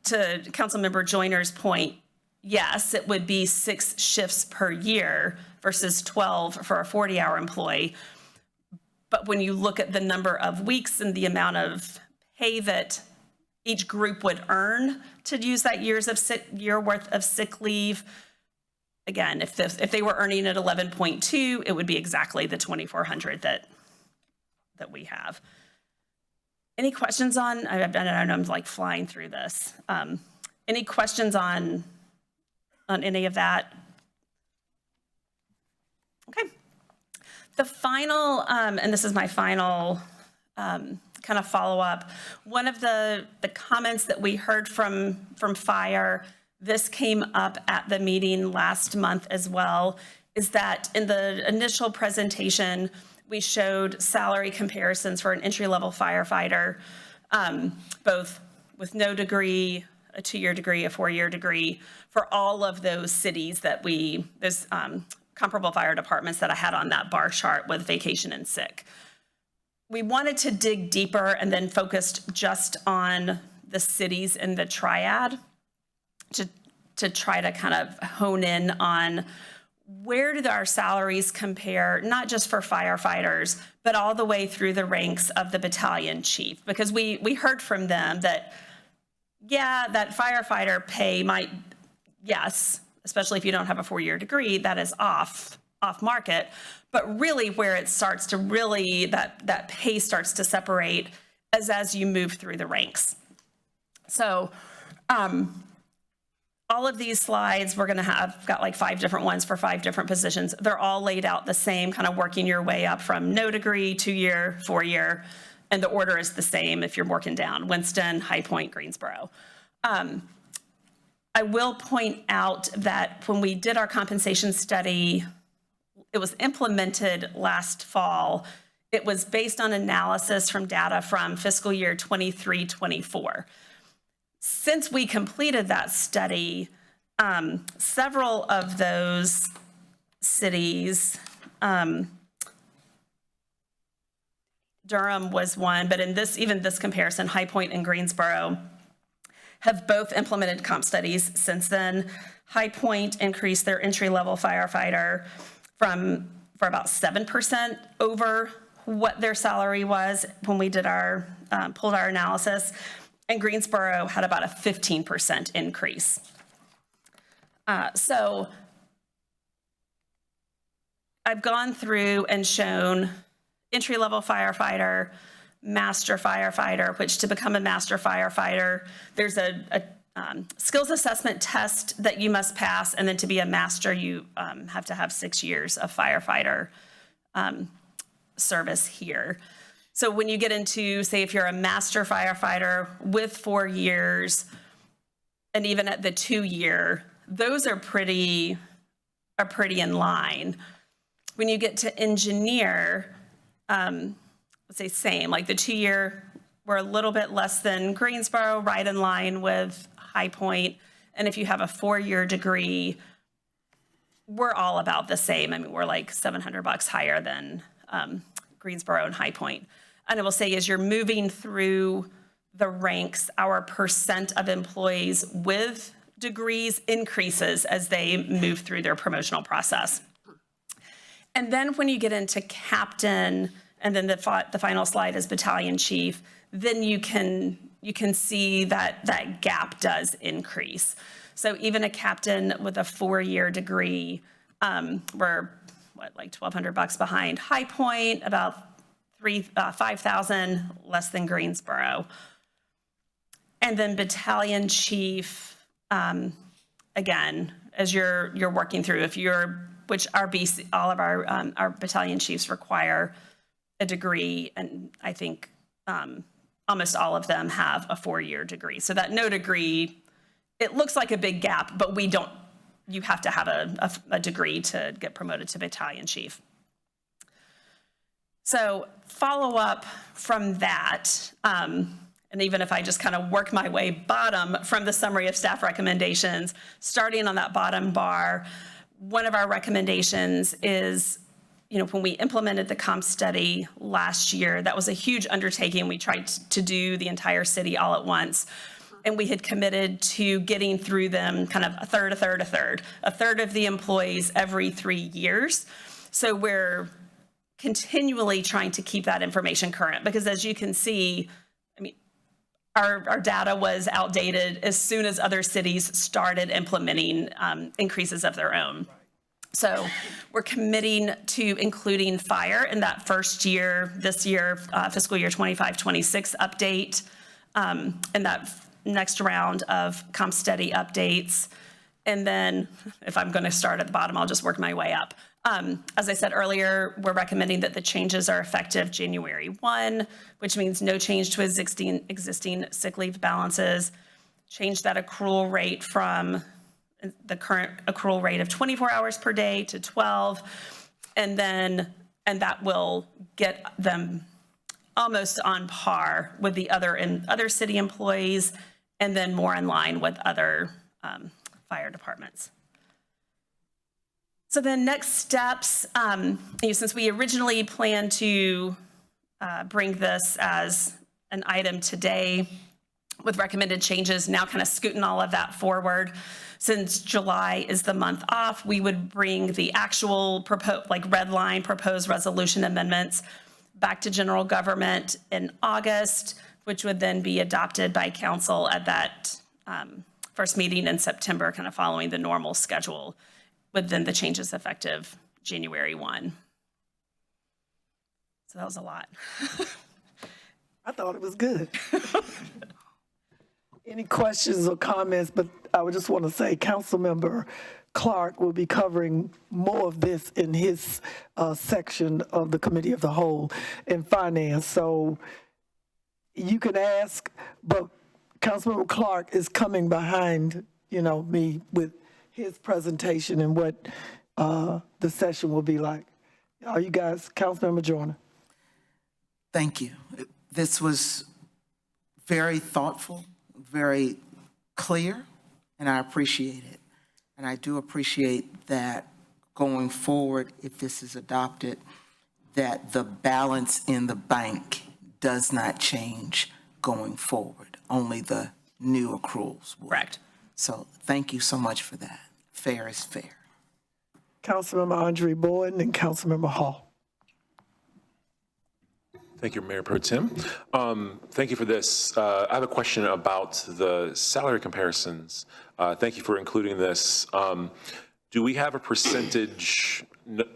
to Councilmember Joyner's point, yes, it would be 6 shifts per year versus 12 for a 40-hour employee. But when you look at the number of weeks and the amount of pay that each group would earn to use that year worth of sick leave, again, if they were earning at 11.2, it would be exactly the $2,400 that we have. Any questions on, I know I'm like flying through this. Any questions on any of that? Okay. The final, and this is my final kind of follow-up, one of the comments that we heard from fire, this came up at the meeting last month as well, is that in the initial presentation, we showed salary comparisons for an entry-level firefighter, both with no degree, a 2-year degree, a 4-year degree, for all of those cities that those comparable fire departments that I had on that bar chart with vacation and sick. We wanted to dig deeper and then focused just on the cities in the triad to try to kind of hone in on where did our salaries compare, not just for firefighters, but all the way through the ranks of the battalion chief. Because we heard from them that, yeah, that firefighter pay might, yes, especially if you don't have a 4-year degree, that is off market. But really where it starts to really, that pay starts to separate as you move through the ranks. So all of these slides, we're gonna have, got like 5 different ones for 5 different positions. They're all laid out the same, kind of working your way up from no degree, 2-year, 4-year, and the order is the same if you're working down, Winston, High Point, Greensboro. I will point out that when we did our compensation study, it was implemented last fall. It was based on analysis from data from fiscal year 23-24. Since we completed that study, several of those cities, Durham was one, but in even this comparison, High Point and Greensboro have both implemented comp studies since then. High Point increased their entry-level firefighter for about 7% over what their salary was when we did pulled our analysis. And Greensboro had about a 15% increase. So I've gone through and shown entry-level firefighter, master firefighter, which to become a master firefighter, there's a skills assessment test that you must pass, and then to be a master, you have to have 6 years of firefighter service here. So when you get into, say, if you're a master firefighter with 4 years, and even at the 2-year, those are pretty in line. When you get to engineer, let's say same, like the 2-year, we're a little bit less than Greensboro, right in line with High Point. And if you have a 4-year degree, we're all about the same. I mean, we're like $700 higher than Greensboro and High Point. And I will say, as you're moving through the ranks, our percent of employees with degrees increases as they move through their promotional process. And then when you get into captain, and then the final slide is battalion chief, then you can see that gap does increase. So even a captain with a 4-year degree, we're like $1,200 behind High Point, about $5,000 less than Greensboro. And then battalion chief, again, as you're working through, which all of our battalion chiefs require a degree, and I think almost all of them have a 4-year degree. So that no degree, it looks like a big gap, but you have to have a degree to get promoted to battalion chief. So follow up from that, and even if I just kind of work my way bottom from the summary of staff recommendations, starting on that bottom bar, one of our recommendations is, when we implemented the comp study last year, that was a huge undertaking. We tried to do the entire city all at once. And we had committed to getting through them kind of a third of the employees every 3 years. So we're continually trying to keep that information current, because as you can see, I mean, our data was outdated as soon as other cities started implementing increases of their own. So we're committing to including fire in that first year, this year, fiscal year 25-26 update, and that next round of comp study updates. And then if I'm going to start at the bottom, I'll just work my way up. As I said earlier, we're recommending that the changes are effective January 1, which means no change to existing sick leave balances. Change that accrual rate from the current accrual rate of 24 hours per day to 12. And that will get them almost on par with the other city employees, and then more in line with other fire departments. So then next steps, since we originally planned to bring this as an item today with recommended changes, now kind of scooting all of that forward. Since July is the month off, we would bring the actual red line proposed resolution amendments back to general government in August, which would then be adopted by council at that first meeting in September, kind of following the normal schedule, with then the changes effective January 1. So that was a lot. I thought it was good. Any questions or comments? But I would just want to say Councilmember Clark will be covering more of this in his section of the Committee of the Whole in Finance. So you can ask, but Councilmember Clark is coming behind, me with his presentation and what the session will be like. Are you guys, Councilmember Joyner? Thank you. This was very thoughtful, very clear, and I appreciate it. And I do appreciate that going forward, if this is adopted, that the balance in the bank does not change going forward. Only the new accruals will. Correct. So thank you so much for that. Fair is fair. Councilmember Andre Boyd and Councilmember Hall. Thank you, Mayor Pro Tem. Thank you for this. I have a question about the salary comparisons. Thank you for including this. Do we have a percentage,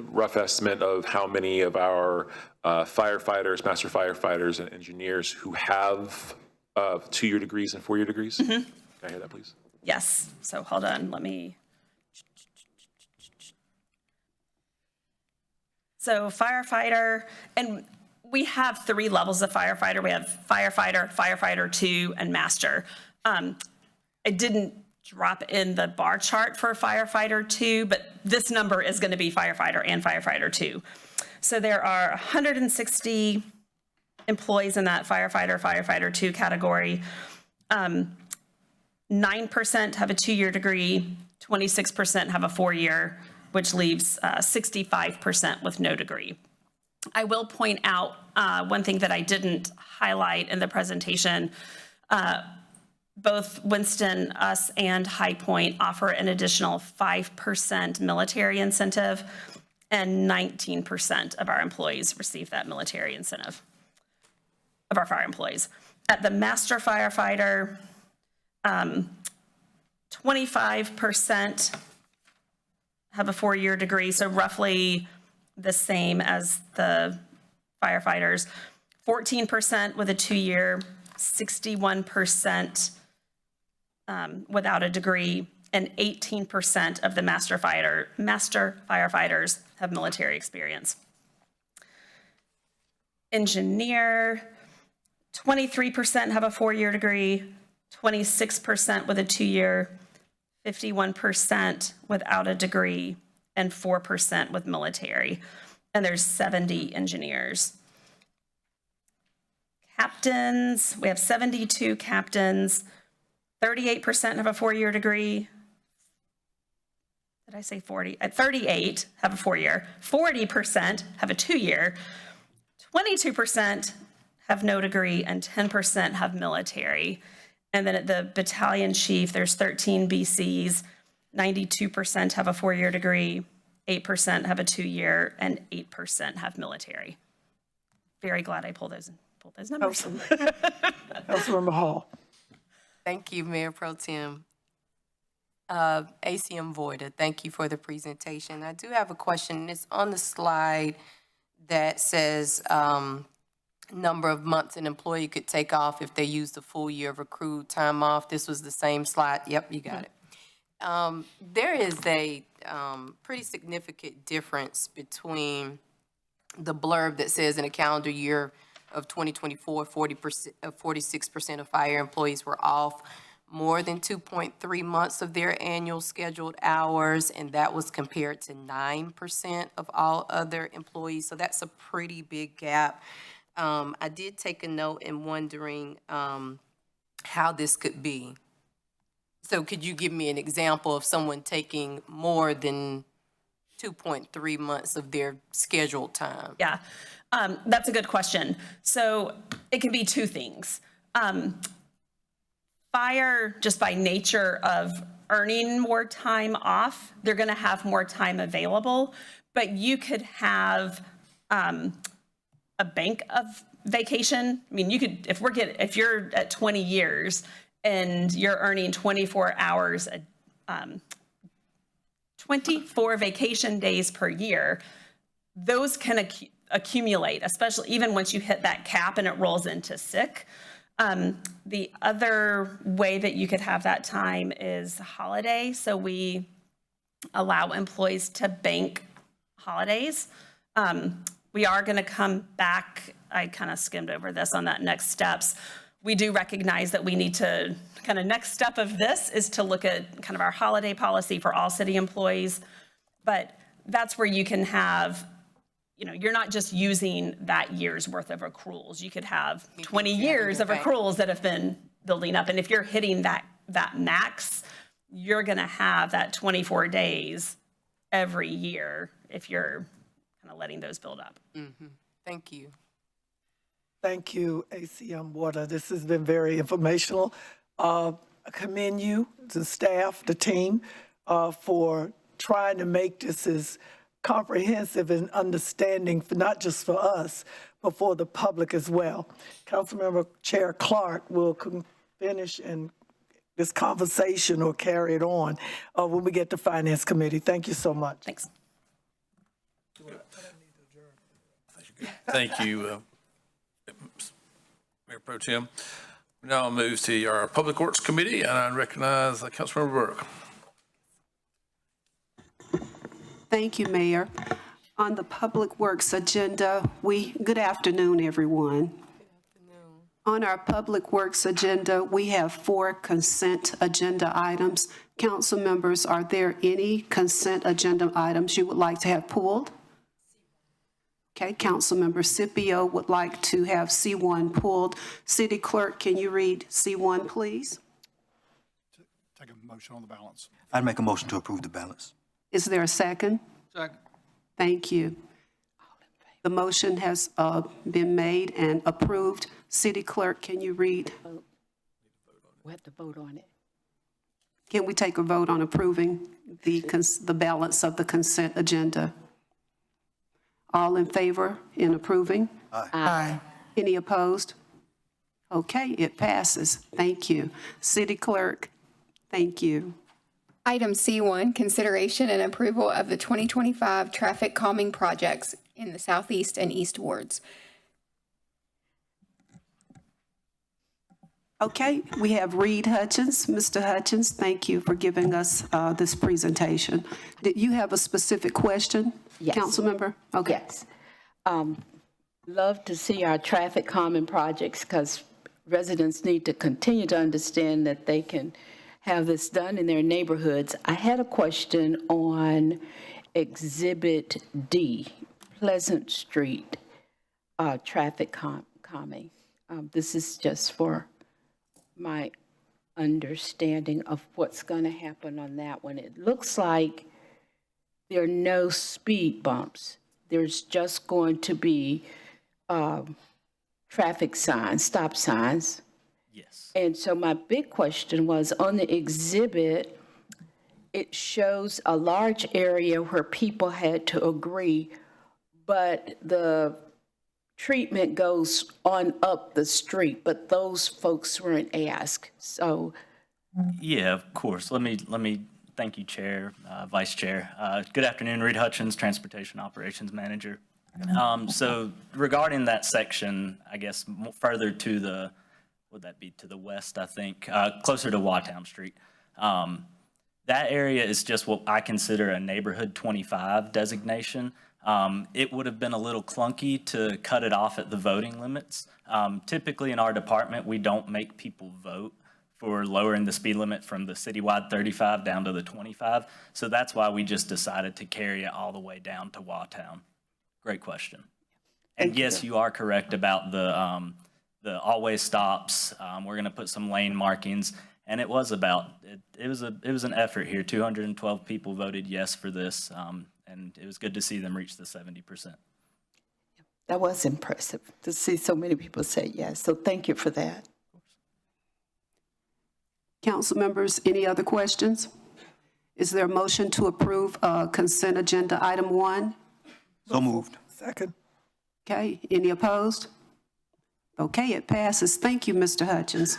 rough estimate of how many of our firefighters, master firefighters, and engineers who have 2-year degrees and 4-year degrees? Mm-hmm. Can I hear that, please? Yes. So hold on. Let me. So firefighter, and we have 3 levels of firefighter. We have firefighter, firefighter 2, and master. I didn't drop in the bar chart for firefighter 2, but this number is going to be firefighter and firefighter 2. So there are 160 employees in that firefighter, firefighter 2 category. 9% have a 2-year degree, 26% have a 4-year, which leaves 65% with no degree. I will point out one thing that I didn't highlight in the presentation. Both Winston, us, and High Point offer an additional 5% military incentive, and 19% of our employees receive that military incentive, of our fire employees. At the master firefighter, 25% have a 4-year degree, so roughly the same as the firefighters. 14% with a 2-year, 61% without a degree, and 18% of the master firefighters have military experience. Engineer, 23% have a 4-year degree, 26% with a 2-year, 51% without a degree, and 4% with military. And there's 70 engineers. Captains, we have 72 captains. 38% have a 4-year degree. Did I say 40? 38 have a 4-year. 40% have a 2-year. 22% have no degree, and 10% have military. And then at the battalion chief, there's 13 BCs. 92% have a 4-year degree, 8% have a 2-year, and 8% have military. Very glad I pulled those numbers. Councilmember Hall. Thank you, Mayor Pro Tem. ACM Voida, thank you for the presentation. I do have a question. It's on the slide that says number of months an employee could take off if they use the full year of accrued time off. This was the same slide. Yep, you got it. There is a pretty significant difference between the blurb that says in a calendar year of 2024, 46% of fire employees were off more than 2.3 months of their annual scheduled hours, and that was compared to 9% of all other employees. So that's a pretty big gap. I did take a note in wondering how this could be. So could you give me an example of someone taking more than 2.3 months of their scheduled time? Yeah, that's a good question. So it can be 2 things. Fire, just by nature of earning more time off, they're going to have more time available, but you could have a bank of vacation. I mean, you could, if you're at 20 years and you're earning 24 hours, 24 vacation days per year, those can accumulate, especially even once you hit that cap and it rolls into sick. The other way that you could have that time is holiday. So we allow employees to bank holidays. We are going to come back. I kind of skimmed over this on that next steps. We do recognize that we need to kind of next step of this is to look at kind of our holiday policy for all city employees. But that's where you can have, you know, you're not just using that year's worth of accruals. You could have 20 years of accruals that have been building up. And if you're hitting that max, you're going to have that 24 days every year if you're kind of letting those build up. Mm-hmm. Thank you. Thank you, ACM Water. This has been very informational. I commend you, the staff, the team, for trying to make this as comprehensive and understanding, for not just for us, but for the public as well. Councilmember Chair Clark will finish in this conversation or carry it on when we get to Finance Committee. Thank you so much. Thanks. Thank you, Mayor Pro Tem. Now I'll move to our Public Works Committee, and I recognize Councilmember Burke. Thank you, Mayor. On the Public Works agenda, good afternoon, everyone. On our Public Works agenda, we have 4 consent agenda items. Council members, are there any consent agenda items you would like to have pulled? Okay, Councilmember Scipio would like to have C1 pulled. City Clerk, can you read C1, please? Take a motion on the balance. I'd make a motion to approve the balance. Is there a second? Second. Thank you. The motion has been made and approved. City Clerk, can you read? We have to vote on it. Can we take a vote on approving the balance of the consent agenda? All in favor in approving? Aye. Any opposed? Okay, it passes. Thank you. City Clerk, thank you. Item C1, consideration and approval of the 2025 traffic calming projects in the southeast and east wards. Okay, we have Reed Hutchins. Mr. Hutchins, thank you for giving us this presentation. Did you have a specific question? Yes. Councilmember? Okay. Yes. Love to see our traffic calming projects because residents need to continue to understand that they can have this done in their neighborhoods. I had a question on Exhibit D, Pleasant Street, traffic calming. This is just for my understanding of what's going to happen on that one. It looks like there are no speed bumps. There's just going to be traffic signs, stop signs. Yes. And so my big question was, on the exhibit, it shows a large area where people had to agree, but the treatment goes on up the street, but those folks weren't asked. So Yeah, of course. Let me thank you, Chair, Vice Chair. Good afternoon, Reed Hutchins, Transportation Operations Manager. So regarding that section, I guess further to the, would that be to the west, I think, closer to Watown Street. That area is just what I consider a neighborhood 25 designation. It would have been a little clunky to cut it off at the voting limits. Typically in our department, we don't make people vote for lowering the speed limit from the citywide 35 down to the 25. So that's why we just decided to carry it all the way down to Watown. Great question. And yes, you are correct about the always stops. We're going to put some lane markings, and it was an effort here. 212 people voted yes for this, and it was good to see them reach the 70%. that was impressive to see so many people say yes. So thank you for that. Council members, any other questions? Is there a motion to approve consent agenda item 1? So moved. Second. Okay, any opposed? Okay, it passes. Thank you, Mr. Hutchins.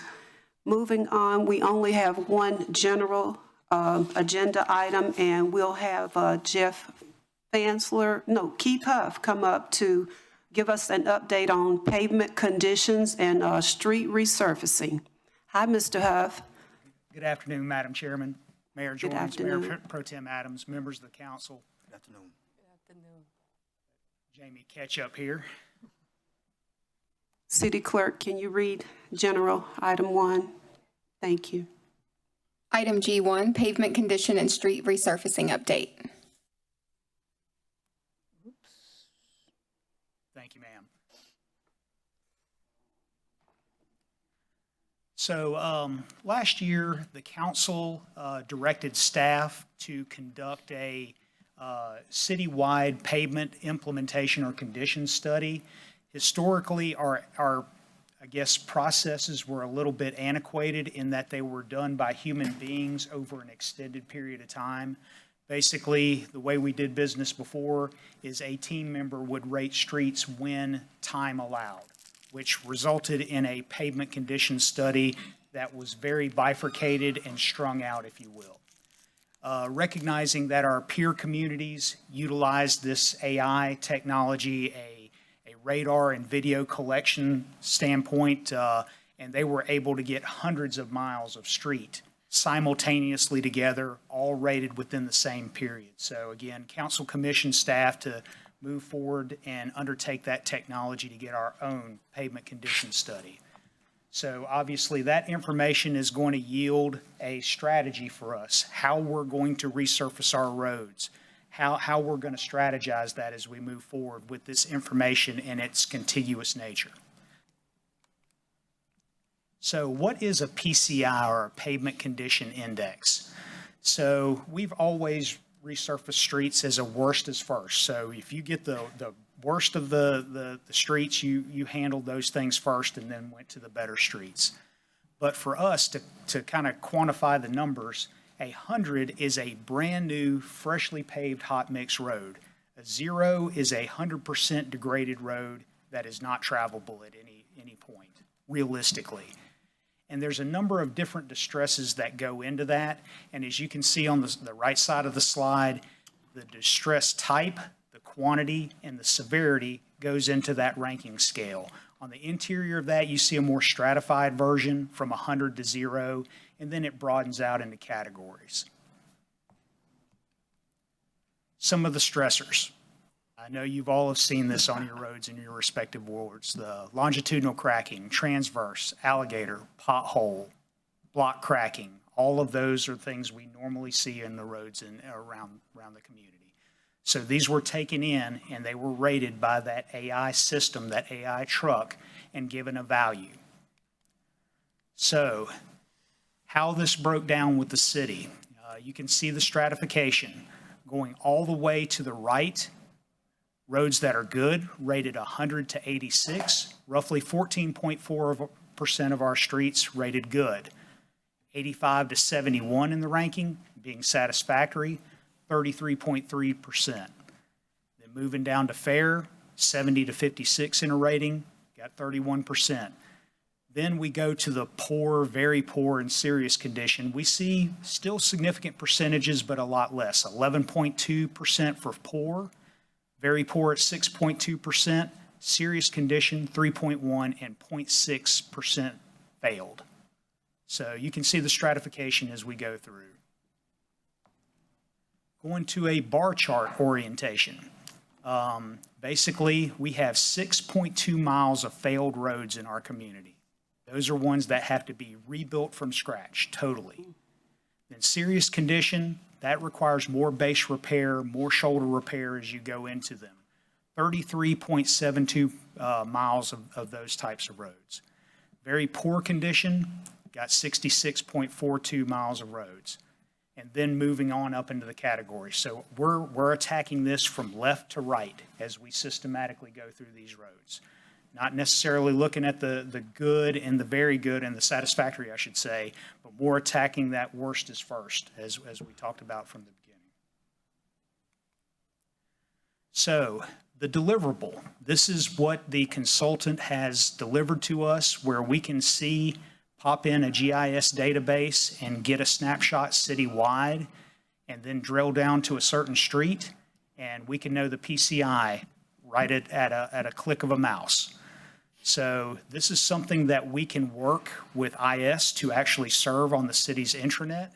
Moving on, we only have one general agenda item, and we'll have Keith Huff come up to give us an update on pavement conditions and street resurfacing. Hi, Mr. Huff. Good afternoon, Madam Chairman, Mayor Good Jones, Mayor afternoon. Pro Tem Adams, members of the council. Good afternoon. Jamie Ketchup here. City Clerk, can you read general item 1? Thank you. Item G1, pavement condition and street resurfacing update. Thank you, ma'am. So last year, the council directed staff to conduct a citywide pavement implementation or condition study. Historically, our I guess processes were a little bit antiquated in that they were done by human beings over an extended period of time. Basically, the way we did business before is a team member would rate streets when time allowed, which resulted in a pavement condition study that was very bifurcated and strung out, if you will. Recognizing that our peer communities utilized this AI technology, a radar and video collection standpoint, and they were able to get hundreds of miles of street simultaneously together, all rated within the same period. So again, council commission staff to move forward and undertake that technology to get our own pavement condition study. So obviously, that information is going to yield a strategy for us, how we're going to resurface our roads, how we're going to strategize that as we move forward with this information and its contiguous nature. So what is a PCI, or a pavement condition index? So we've always resurfaced streets as a worst is first. So if you get the worst of the streets, you handled those things first and then went to the better streets. But for us to kind of quantify the numbers, 100 is a brand-new, freshly paved hot mix road. A 0 is 100% degraded road that is not travelable at any point, realistically. And there's a number of different distresses that go into that. And as you can see on the right side of the slide, the distress type, the quantity, and the severity goes into that ranking scale. On the interior of that, you see a more stratified version from 100 to 0, and then it broadens out into categories. Some of the stressors. I know you've all have seen this on your roads in your respective wards. The longitudinal cracking, transverse, alligator, pothole, block cracking, all of those are things we normally see in the roads and around the community. So these were taken in and they were rated by that AI system, that AI truck, and given a value. So how this broke down with the city, you can see the stratification going all the way to the right. Roads that are good, rated 100 to 86, roughly 14.4% of our streets rated good. 85 to 71 in the ranking, being satisfactory, 33.3%. Then moving down to fair, 70 to 56 in a rating, got 31%. Then we go to the poor, very poor, and serious condition. We see still significant percentages, but a lot less. 11.2% for poor, very poor at 6.2%, serious condition 3.1%, and 0.6% failed. So you can see the stratification as we go through. Going to a bar chart orientation. Basically, we have 6.2 miles of failed roads in our community. Those are ones that have to be rebuilt from scratch, totally. Then serious condition, that requires more base repair, more shoulder repair as you go into them. 33.72 miles of those types of roads. Very poor condition, got 66.42 miles of roads. And then moving on up into the categories. So we're attacking this from left to right as we systematically go through these roads. Not necessarily looking at the good and the very good and the satisfactory, I should say, but more attacking that worst is first, as we talked about from the beginning. So the deliverable, this is what the consultant has delivered to us, where we can see, pop in a GIS database and get a snapshot citywide, and then drill down to a certain street, and we can know the PCI right at a click of a mouse. So this is something that we can work with IS to actually serve on the city's intranet.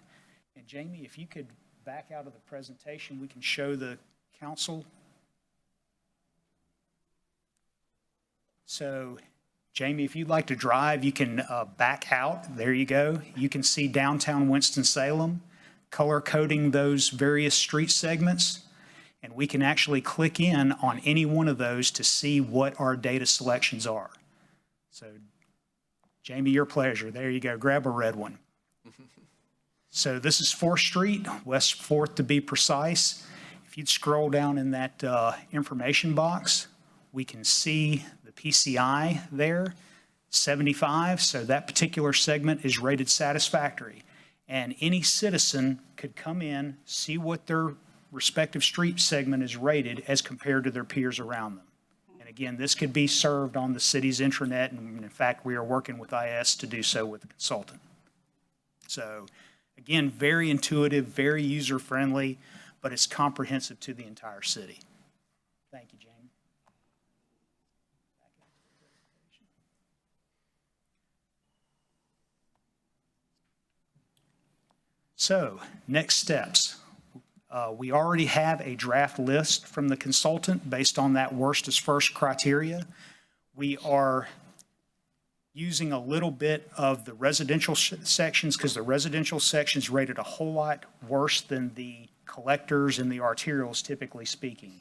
And Jamie, if you could back out of the presentation, we can show the council. So Jamie, if you'd like to drive, you can back out. There you go. You can see downtown Winston-Salem, color coding those various street segments. And we can actually click in on any one of those to see what our data selections are. So, Jamie, your pleasure. There you go. Grab a red one. So this is 4th Street, West 4th to be precise. If you'd scroll down in that information box, we can see the PCI there, 75. So that particular segment is rated satisfactory. And any citizen could come in, see what their respective street segment is rated as compared to their peers around them. And again, this could be served on the city's intranet, and in fact, we are working with IS to do so with the consultant. So again, very intuitive, very user-friendly, but it's comprehensive to the entire city. Thank you, Jamie. So next steps. We already have a draft list from the consultant based on that worst is first criteria. We are using a little bit of the residential sections because the residential sections rated a whole lot worse than the collectors and the arterials, typically speaking.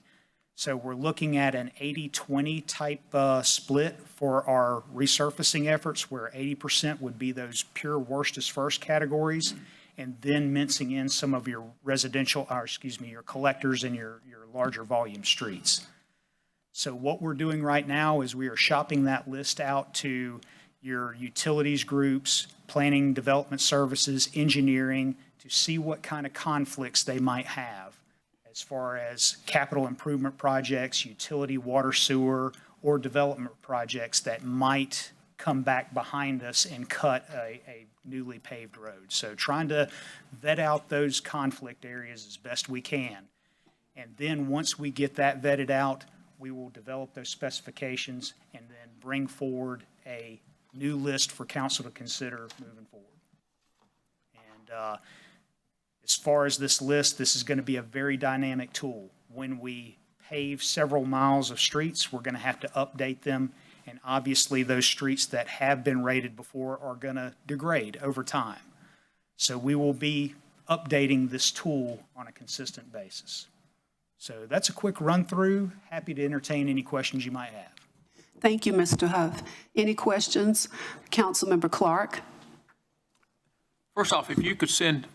So we're looking at an 80-20 type split for our resurfacing efforts, where 80% would be those pure worst is first categories, and then mincing in some of your residential, or excuse me, your collectors and your larger volume streets. So what we're doing right now is we are shopping that list out to your utilities groups, planning, development services, engineering, to see what kind of conflicts they might have as far as capital improvement projects, utility, water, sewer, or development projects that might come back behind us and cut a newly paved road. So trying to vet out those conflict areas as best we can. And then once we get that vetted out, we will develop those specifications and then bring forward a new list for council to consider moving forward. And as far as this list, this is going to be a very dynamic tool. When we pave several miles of streets, we're going to have to update them. And obviously, those streets that have been rated before are going to degrade over time. So we will be updating this tool on a consistent basis. So that's a quick run through. Happy to entertain any questions you might have. Thank you, Mr. Huff. Any questions? Councilmember Clark? First off, if you could send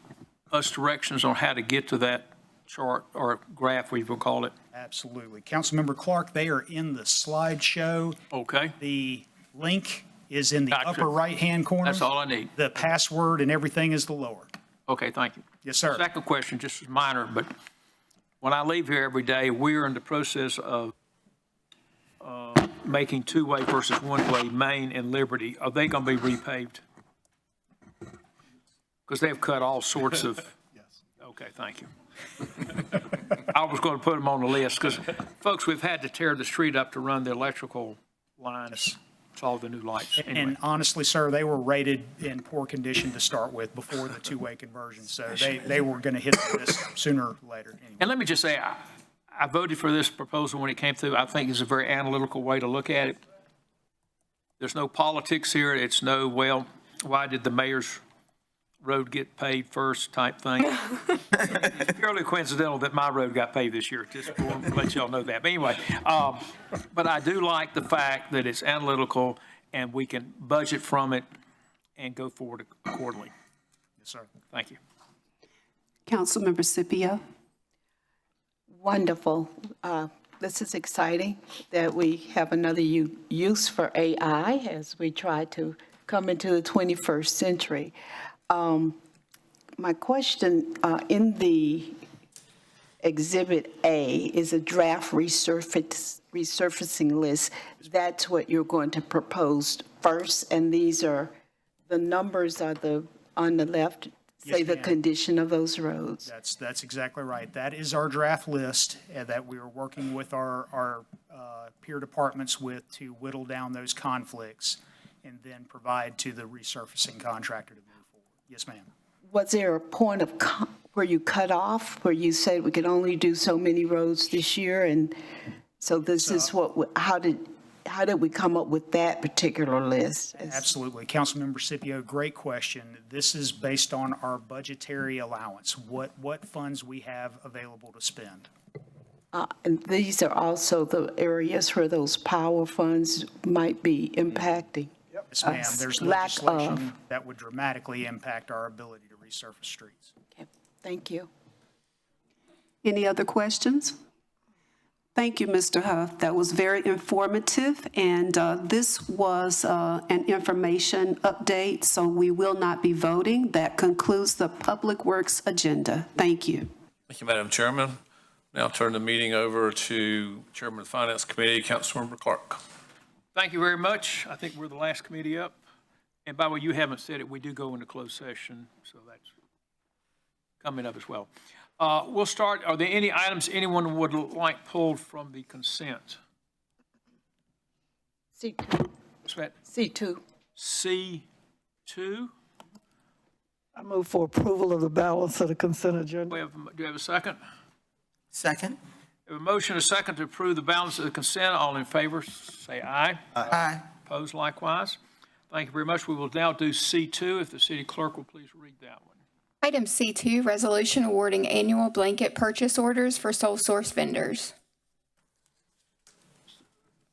us directions on how to get to that chart or graph, we will call it. Absolutely. Councilmember Clark, they are in the slideshow. Okay. The link is in the Gotcha. upper right-hand corner. That's all I need. The password and everything is the lower. Okay, thank you. Yes, sir. Second question, just minor, but when I leave here every day, we're in the process of making two-way versus one-way Main and Liberty. Are they going to be repaved? Because they've cut all sorts of. Yes. Okay, thank you. I was going to put them on the list because, folks, we've had to tear the street up to run the electrical lines. It's all the new lights. Anyway. And honestly, sir, they were rated in poor condition to start with before the two-way conversion. So they were going to hit this sooner or later. Anyway. And let me just say, I voted for this proposal when it came through. I think it's a very analytical way to look at it. There's no politics here. It's no, well, why did the mayor's road get paved first type thing. It's purely coincidental that my road got paved this year, just to let y'all know that. But anyway, but I do like the fact that it's analytical and we can budget from it and go forward accordingly. Yes, sir. Thank you. Councilmember Scipio. Wonderful. This is exciting that we have another use for AI as we try to come into the 21st century. My question in the Exhibit A is a draft resurfacing list. That's what you're going to propose first, and these are, the numbers are on the left, say Yes, the ma'am. condition of those roads. That's exactly right. That is our draft list that we are working with our peer departments with to whittle down those conflicts and then provide to the resurfacing contractor to move forward. Yes, ma'am. Was there a point of where you cut off, where you said we could only do so many roads this year? And so this is what, how did we come up with that particular list? Absolutely. Councilmember Scipio, great question. This is based on our budgetary allowance, what funds we have available to spend. And these are also the areas where those power funds might be impacting. Yes, ma'am. There's legislation that would dramatically impact our ability to resurface streets. Okay. Thank you. Any other questions? Thank you, Mr. Huff. That was very informative, and this was an information update, so we will not be voting. That concludes the Public Works agenda. Thank you. Thank you, Madam Chairman. Now turn the meeting over to Chairman of the Finance Committee, Councilmember Clark. Thank you very much. I think we're the last committee up. And by the way, you haven't said it, we do go into closed session, so that's coming up as well. We'll start. Are there any items anyone would like pulled from the consent? C2. What's that? C2. C2. I move for approval of the balance of the consent agenda. Do we have a second? Second? We have a motion, a second to approve the balance of the consent. All in favor, say aye. Aye. Opposed likewise. Thank you very much. We will now do C2. If the city clerk will please read that one. Item C2, resolution awarding annual blanket purchase orders for sole source vendors.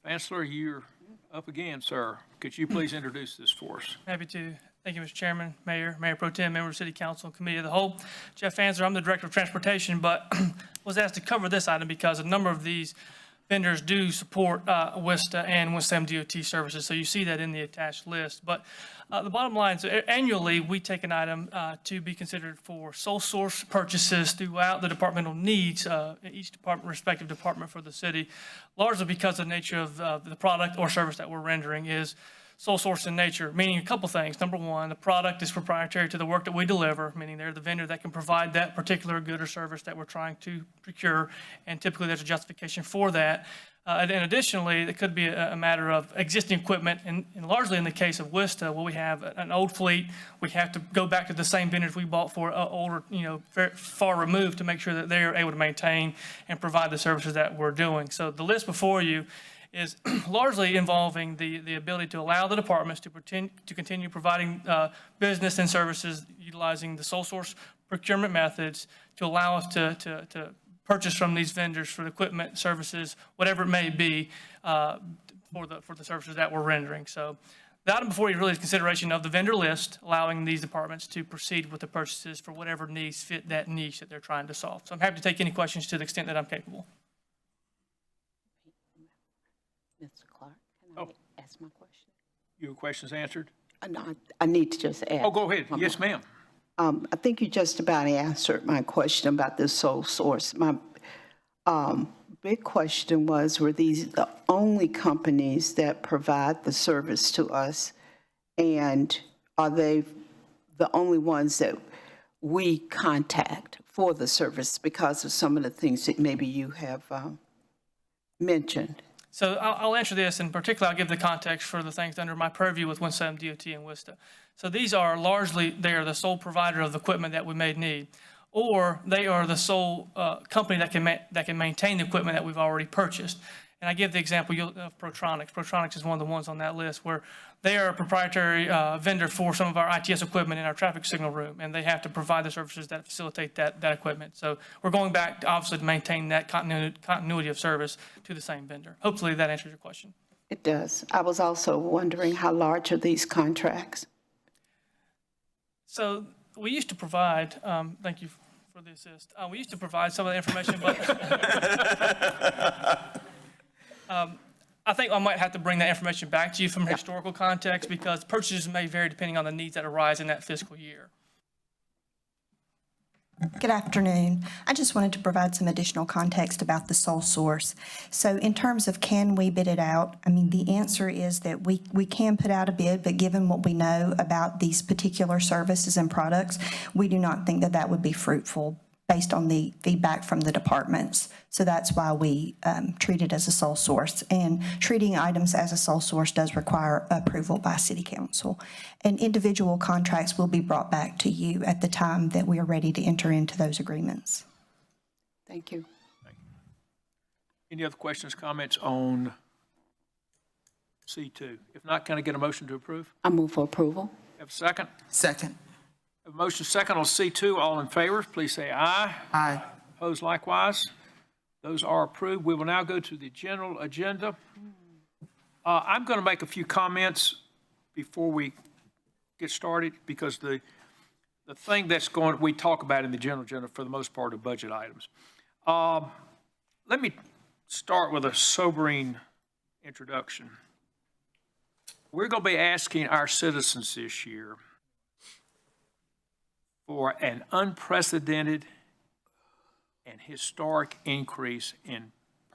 Chancellor, you're up again, sir. Could you please introduce this for us? Happy to. Thank you, Mr. Chairman, Mayor, Mayor Pro Tem, Member of City Council, and Committee of the Whole. Jeff Answer, I'm the Director of Transportation, but was asked to cover this item because a number of these vendors do support WISTA and Winston-Salem DOT services, so you see that in the attached list. But the bottom line is annually, we take an item to be considered for sole source purchases throughout the departmental needs, each department, respective department for the city, largely because of the nature of the product or service that we're rendering is sole source in nature, meaning a couple things. Number one, the product is proprietary to the work that we deliver, meaning they're the vendor that can provide that particular good or service that we're trying to procure, and typically there's a justification for that. And additionally, it could be a matter of existing equipment, and largely in the case of WISTA, where we have an old fleet, we have to go back to the same vendors we bought for older, very far removed to make sure that they're able to maintain and provide the services that we're doing. So the list before you is largely involving the ability to allow the departments to continue providing business and services utilizing the sole source procurement methods to allow us to purchase from these vendors for the equipment, services, whatever it may be, for the services that we're rendering. So the item before you really is consideration of the vendor list, allowing these departments to proceed with the purchases for whatever needs fit that niche that they're trying to solve. So I'm happy to take any questions to the extent that I'm capable. Mr. Clark, can I ask my question? Your question's answered? No, I need to just add. Oh, go ahead. Yes, ma'am. I think you just about answered my question about the sole source. My big question was, were these the only companies that provide the service to us? And are they the only ones that we contact for the service because of some of the things that maybe you have mentioned? So I'll answer this. In particular, I'll give the context for the things under my purview with Winston-Salem DOT and WISTA. So these are largely, they are the sole provider of the equipment that we may need, or they are the sole company that can maintain the equipment that we've already purchased. And I give the example of Protronics. Protronics is one of the ones on that list where they are a proprietary vendor for some of our ITS equipment in our traffic signal room, and they have to provide the services that facilitate that equipment. So we're going back, obviously, to maintain that continuity of service to the same vendor. Hopefully that answers your question. It does. I was also wondering, how large are these contracts? So we used to provide, thank you for the assist. We used to provide some of the information, but I think I might have to bring that information back to you from historical context because purchases may vary depending on the needs that arise in that fiscal year. Good afternoon. I just wanted to provide some additional context about the sole source. So in terms of can we bid it out, I mean, the answer is that we can put out a bid, but given what we know about these particular services and products, we do not think that that would be fruitful based on the feedback from the departments. So that's why we treat it as a sole source. And treating items as a sole source does require approval by City Council. And individual contracts will be brought back to you at the time that we are ready to enter into those agreements. Thank you. Any other questions, comments on C2? If not, can I get a motion to approve? I move for approval. Have a second? Second? Have a motion second on C2. All in favor, please say aye. Aye. Opposed likewise. Those are approved. We will now go to the general agenda. I'm going to make a few comments before we get started because the thing that's we talk about in the general agenda for the most part are budget items. Let me start with a sobering introduction. We're going to be asking our citizens this year for an unprecedented and historic increase in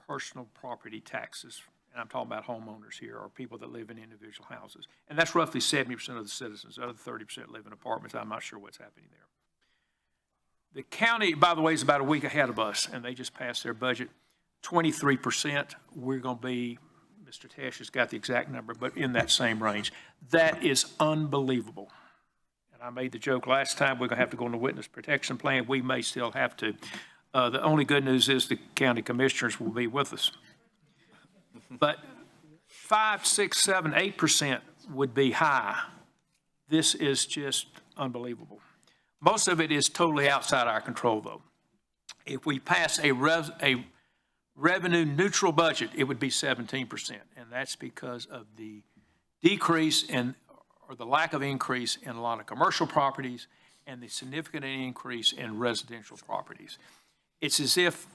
personal property taxes. And I'm talking about homeowners here, or people that live in individual houses. And that's roughly 70% of the citizens. The other 30% live in apartments. I'm not sure what's happening there. The county, by the way, is about a week ahead of us, and they just passed their budget. 23%. We're going to be, Mr. Tash has got the exact number, but in that same range. That is unbelievable. And I made the joke last time, we're going to have to go on the witness protection plan. We may still have to. The only good news is the county commissioners will be with us. But 5, 6, 7, 8% would be high. This is just unbelievable. Most of it is totally outside our control, though. If we pass a revenue neutral budget, it would be 17%, and that's because of the decrease in, or the lack of increase in a lot of commercial properties and the significant increase in residential properties. It's as if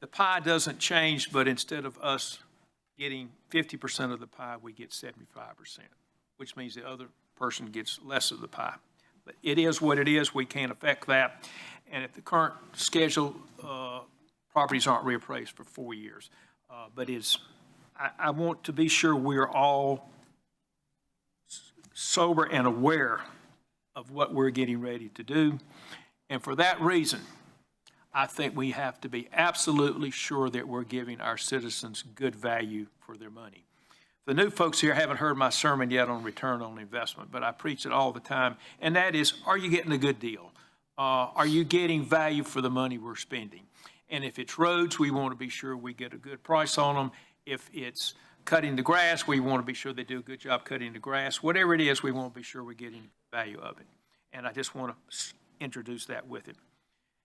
the pie doesn't change, but instead of us getting 50% of the pie, we get 75%, which means the other person gets less of the pie. But it is what it is. We can't affect that. And at the current schedule, properties aren't reappraised for 4 years. But I want to be sure we're all sober and aware of what we're getting ready to do. And for that reason, I think we have to be absolutely sure that we're giving our citizens good value for their money. The new folks here haven't heard my sermon yet on return on investment, but I preach it all the time, and that is, are you getting a good deal? Are you getting value for the money we're spending? And if it's roads, we want to be sure we get a good price on them. If it's cutting the grass, we want to be sure they do a good job cutting the grass. Whatever it is, we want to be sure we're getting value of it. And I just want to introduce that with it.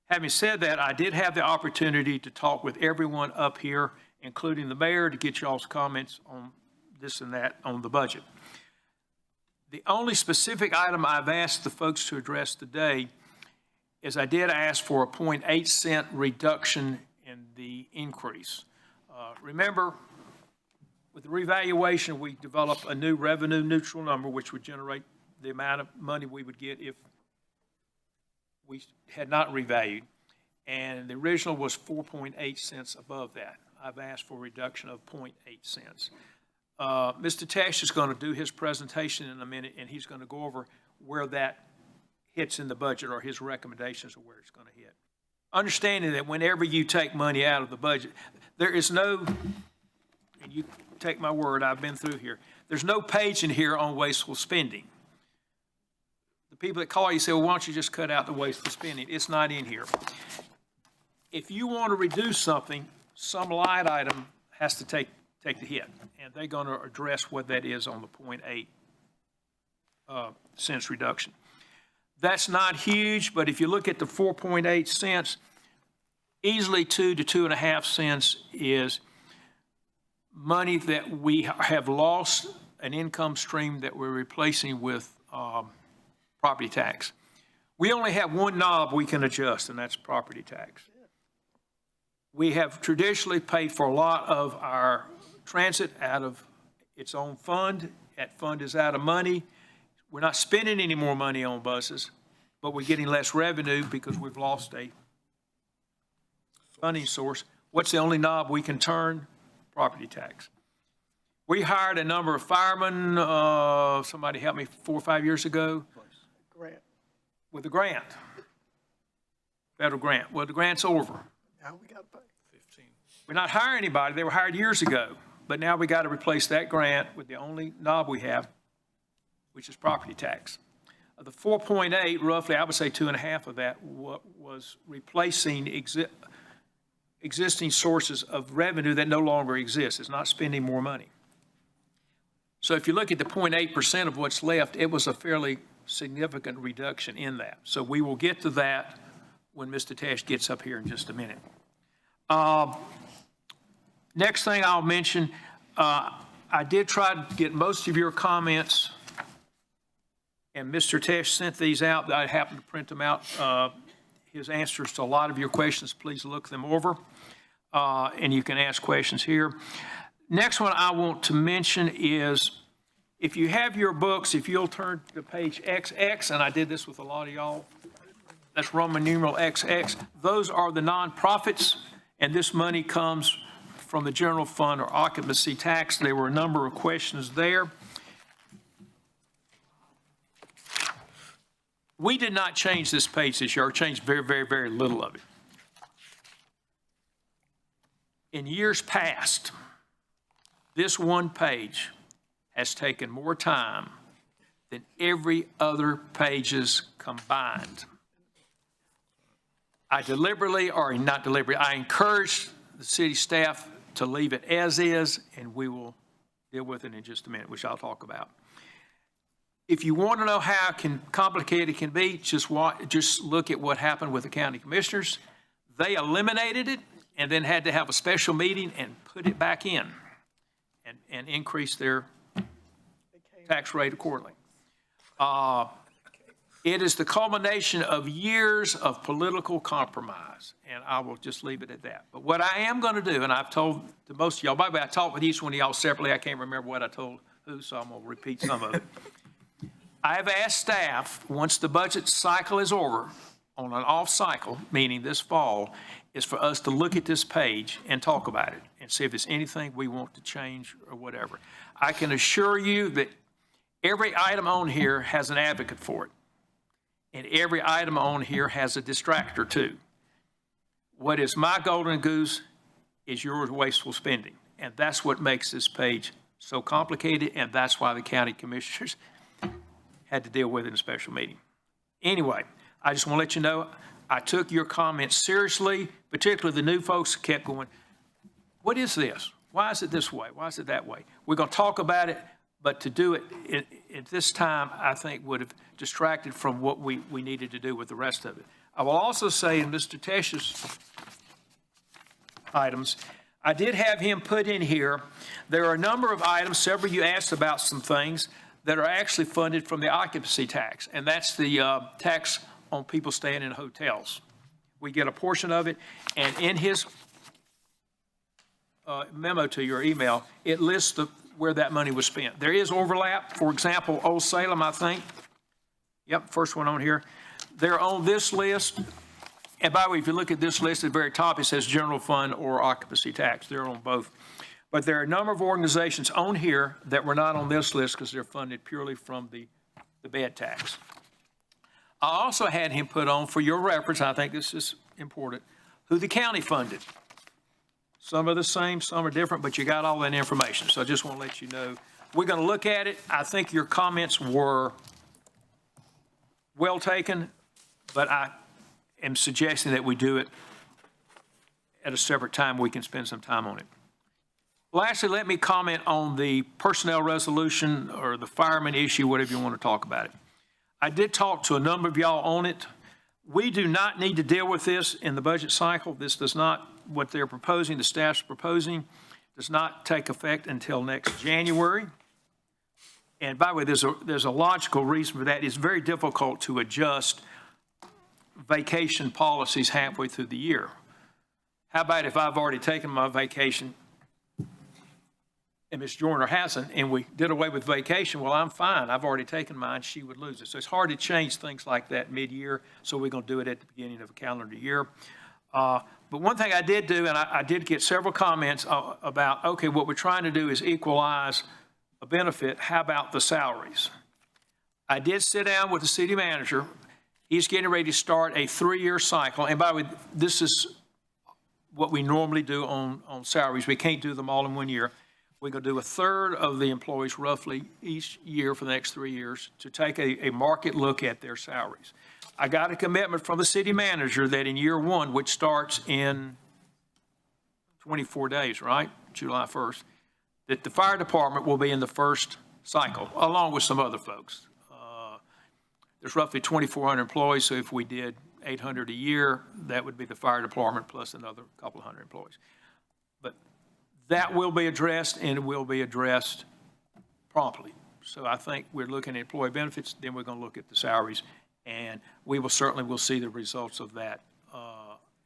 Having said that, I did have the opportunity to talk with everyone up here, including the mayor, to get y'all's comments on this and that on the budget. The only specific item I've asked the folks to address today is I did ask for a 0.8 cent reduction in the increase. Remember, with the revaluation, we developed a new revenue neutral number, which would generate the amount of money we would get if we had not revalued. And the original was 4.8 cents above that. I've asked for a reduction of 0.8 cents. Mr. Tesh is going to do his presentation in a minute, and he's going to go over where that hits in the budget, or his recommendations of where it's going to hit. Understanding that whenever you take money out of the budget, there is no, and you take my word, I've been through here, there's no page in here on wasteful spending. The people that call you say, well, why don't you just cut out the wasteful spending? It's not in here. If you want to reduce something, some line item has to take the hit, and they're going to address what that is on the 0.8 cents reduction. That's not huge, but if you look at the 4.8 cents, easily 2 to 2.5 cents is money that we have lost, an income stream that we're replacing with property tax. We only have one knob we can adjust, and that's property tax. We have traditionally paid for a lot of our transit out of its own fund. That fund is out of money. We're not spending any more money on buses, but we're getting less revenue because we've lost a funding source. What's the only knob we can turn? Property tax. We hired a number of firemen, somebody helped me 4 or 5 years ago. Grant. With a grant, federal grant. Well, the grant's over. Now we got to pay. We're not hiring anybody. They were hired years ago. But now we got to replace that grant with the only knob we have, which is property tax. Of the 4.8, roughly, I would say 2.5 of that was replacing existing sources of revenue that no longer exist. It's not spending more money. So if you look at the 0.8% of what's left, it was a fairly significant reduction in that. So we will get to that when Mr. Tesh gets up here in just a minute. Next thing I'll mention, I did try to get most of your comments, and Mr. Tesh sent these out. I happened to print them out. His answers to a lot of your questions, please look them over, and you can ask questions here. Next one I want to mention is, if you have your books, if you'll turn to page XX, and I did this with a lot of y'all, that's Roman numeral XX. Those are the nonprofits, and this money comes from the general fund or occupancy tax. There were a number of questions there. We did not change this page this year, or changed very, very, very little of it. In years past, this one page has taken more time than every other pages combined. I deliberately, or not deliberately, I encourage the city staff to leave it as is, and we will deal with it in just a minute, which I'll talk about. If you want to know how complicated it can be, just look at what happened with the county commissioners. They eliminated it and then had to have a special meeting and put it back in and increase their tax rate accordingly. It is the culmination of years of political compromise, and I will just leave it at that. But what I am going to do, and I've told to most of y'all, by the way, I talked with each one of y'all separately. I can't remember what I told who, so I'm going to repeat some of it. I have asked staff, once the budget cycle is over, on an off cycle, meaning this fall, is for us to look at this page and talk about it and see if there's anything we want to change or whatever. I can assure you that every item on here has an advocate for it. And every item on here has a distractor too. What is my golden goose is your wasteful spending. And that's what makes this page so complicated, and that's why the county commissioners had to deal with it in a special meeting. Anyway, I just want to let you know, I took your comments seriously, particularly the new folks who kept going, what is this? Why is it this way? Why is it that way? We're going to talk about it, but to do it at this time, I think would have distracted from what we needed to do with the rest of it. I will also say in Mr. Tesh's items, I did have him put in here, there are a number of items, several of you asked about some things, that are actually funded from the occupancy tax, and that's the tax on people staying in hotels. We get a portion of it, and in his memo to your email, it lists where that money was spent. There is overlap. For example, Old Salem, I think. Yep, first one on here. They're on this list. And by the way, if you look at this list at the very top, it says general fund or occupancy tax. They're on both. But there are a number of organizations on here that were not on this list because they're funded purely from the bed tax. I also had him put on, for your reference, I think this is important, who the county funded. Some are the same, some are different, but you got all that information. So I just want to let you know. We're going to look at it. I think your comments were well taken, but I am suggesting that we do it at a separate time. We can spend some time on it. Lastly, let me comment on the personnel resolution or the fireman issue, whatever you want to talk about it. I did talk to a number of y'all on it. We do not need to deal with this in the budget cycle. This does not, what they're proposing, the staff's proposing, does not take effect until next January. And by the way, there's a logical reason for that. It's very difficult to adjust vacation policies halfway through the year. How about if I've already taken my vacation and Ms. Joyner hasn't, and we did away with vacation? Well, I'm fine. I've already taken mine. She would lose it. So it's hard to change things like that mid-year, so we're going to do it at the beginning of a calendar year. But one thing I did do, and I did get several comments about, okay, what we're trying to do is equalize a benefit. How about the salaries? I did sit down with the city manager. He's getting ready to start a 3-year cycle. And by the way, this is what we normally do on salaries. We can't do them all in 1 year. We're going to do a third of the employees roughly each year for the next 3 years to take a market look at their salaries. I got a commitment from the city manager that in year 1, which starts in 24 days, right? July 1st, that the fire department will be in the first cycle, along with some other folks. There's roughly 2,400 employees, so if we did 800 a year, that would be the fire department plus another couple hundred employees. But that will be addressed, and it will be addressed promptly. So I think we're looking at employee benefits, then we're going to look at the salaries, and we will certainly see the results of that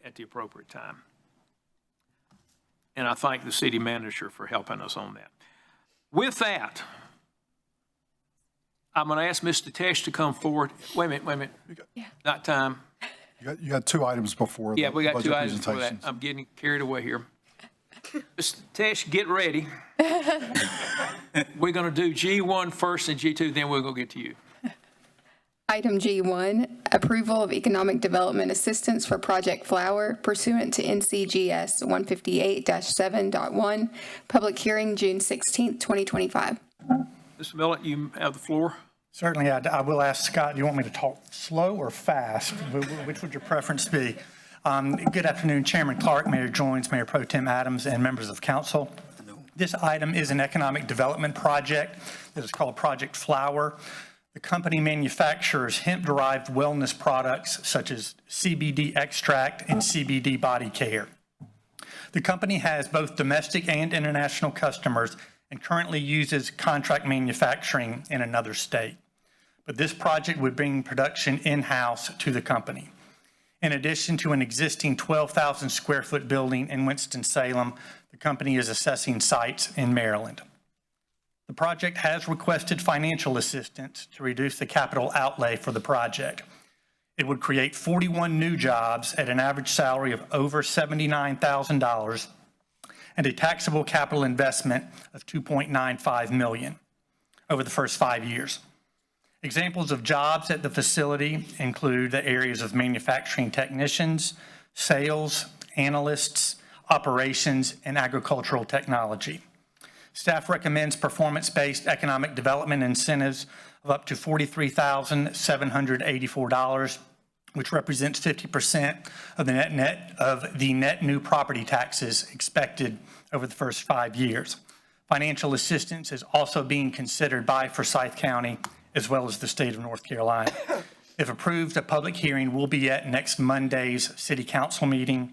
at the appropriate time. And I thank the city manager for helping us on that. With that, I'm going to ask Mr. Tesh to come forward. Wait a minute. Yeah. Not time. You got 2 items before the Yeah, we got budget 2 items for that. presentations. I'm getting carried away here. Mr. Tesh, get ready. We're going to do G1 first and G2, then we're going to get to you. Item G1, approval of economic development assistance for Project Flower pursuant to NCGS 158-7.1, public hearing June 16th, 2025. Mr. Millett, you have the floor. Certainly, I will ask Scott, do you want me to talk slow or fast? Which would your preference be? Good afternoon, Chairman Clark, Mayor Joines, Mayor Pro Tem Adams, and members of council. This item is an economic development project that is called Project Flower. The company manufactures hemp-derived wellness products such as CBD extract and CBD body care. The company has both domestic and international customers and currently uses contract manufacturing in another state. But this project would bring production in-house to the company. In addition to an existing 12,000 square foot building in Winston-Salem, the company is assessing sites in Maryland. The project has requested financial assistance to reduce the capital outlay for the project. It would create 41 new jobs at an average salary of over $79,000 and a taxable capital investment of $2.95 million over the first 5 years. Examples of jobs at the facility include the areas of manufacturing technicians, sales, analysts, operations, and agricultural technology. Staff recommends performance-based economic development incentives of up to $43,784, which represents 50% of the net new property taxes expected over the first 5 years. Financial assistance is also being considered by Forsyth County as well as the state of North Carolina. If approved, a public hearing will be at next Monday's city council meeting,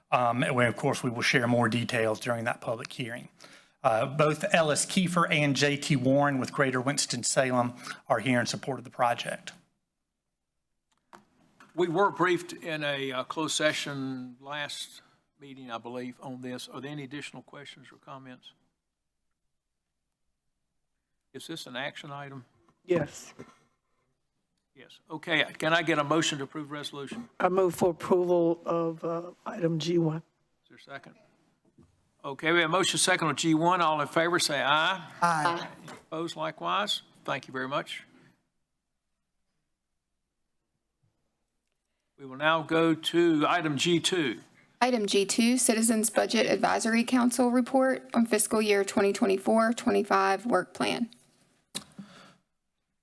where of course we will share more details during that public hearing. Both Ellis Kiefer and J.T. Warren with Greater Winston-Salem are here in support of the project. We were briefed in a closed session last meeting, I believe, on this. Are there any additional questions or comments? Is this an action item? Yes. Yes. Okay. Can I get a motion to approve resolution? I move for approval of item G1. Is there a second? Okay, we have a motion second on G1. All in favor, say aye. Aye. Opposed likewise? Thank you very much. We will now go to item G2. Item G2, Citizens Budget Advisory Council Report on Fiscal Year 2024-25 Work Plan.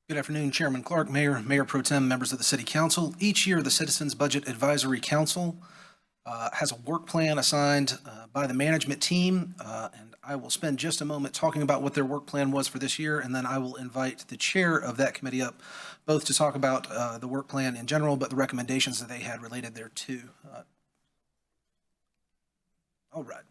Good afternoon, Chairman Clark, Mayor, Mayor Pro Tem, members of the City Council. Each year, the Citizens Budget Advisory Council has a work plan assigned by the management team, and I will spend just a moment talking about what their work plan was for this year, and then I will invite the chair of that committee up, both to talk about the work plan in general, but the recommendations that they had related thereto. All right.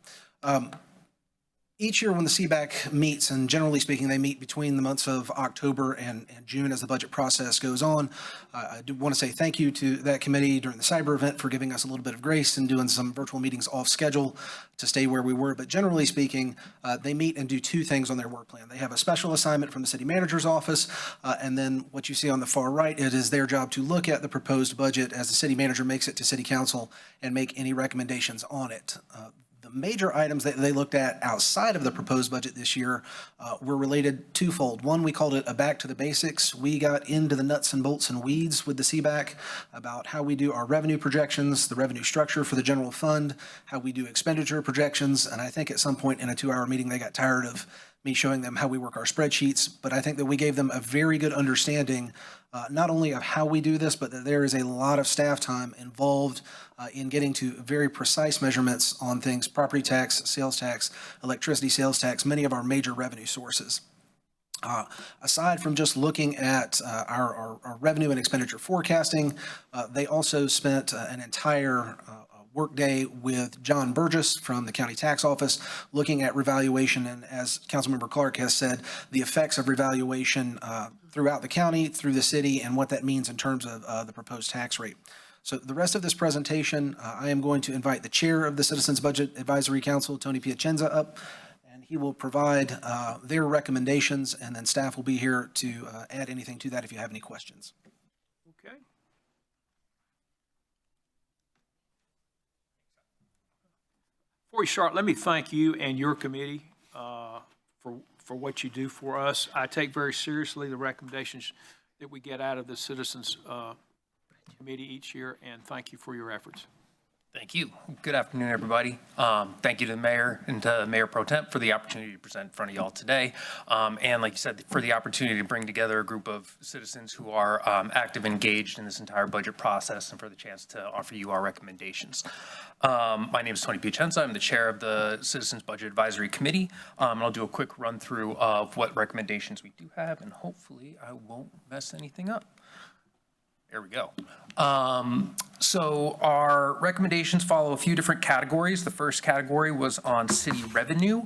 Each year when the CBAC meets, and generally speaking, they meet between the months of October and June as the budget process goes on, I do want to say thank you to that committee during the cyber event for giving us a little bit of grace and doing some virtual meetings off schedule to stay where we were. But generally speaking, they meet and do two things on their work plan. They have a special assignment from the city manager's office, and then what you see on the far right, it is their job to look at the proposed budget as the city manager makes it to city council and make any recommendations on it. The major items that they looked at outside of the proposed budget this year were related twofold. One, we called it a back to the basics. We got into the nuts and bolts and weeds with the CBAC about how we do our revenue projections, the revenue structure for the general fund, how we do expenditure projections, and I think at some point in a 2-hour meeting they got tired of me showing them how we work our spreadsheets, but I think that we gave them a very good understanding not only of how we do this, but that there is a lot of staff time involved in getting to very precise measurements on things, property tax, sales tax, electricity sales tax, many of our major revenue sources. Aside from just looking at our revenue and expenditure forecasting, they also spent an entire workday with John Burgess from the county tax office looking at revaluation, and as Councilmember Clark has said, the effects of revaluation throughout the county, through the city, and what that means in terms of the proposed tax rate. So the rest of this presentation, I am going to invite the chair of the Citizens Budget Advisory Council, Tony Piacenza, up, and he will provide their recommendations, and then staff will be here to add anything to that if you have any questions. Okay. Before we start, let me thank you and your committee for what you do for us. I take very seriously the recommendations that we get out of the Citizens Committee each year, and thank you for your efforts. Thank you. Good afternoon, everybody. Thank you to the mayor and to Mayor Pro Temp for the opportunity to present in front of y'all today. And like you said, for the opportunity to bring together a group of citizens who are active, engaged in this entire budget process, and for the chance to offer you our recommendations. My name is Tony Piacenza. I'm the chair of the Citizens Budget Advisory Committee. And I'll do a quick run through of what recommendations we do have, and hopefully I won't mess anything up. There we go. So our recommendations follow a few different categories. The first category was on city revenue,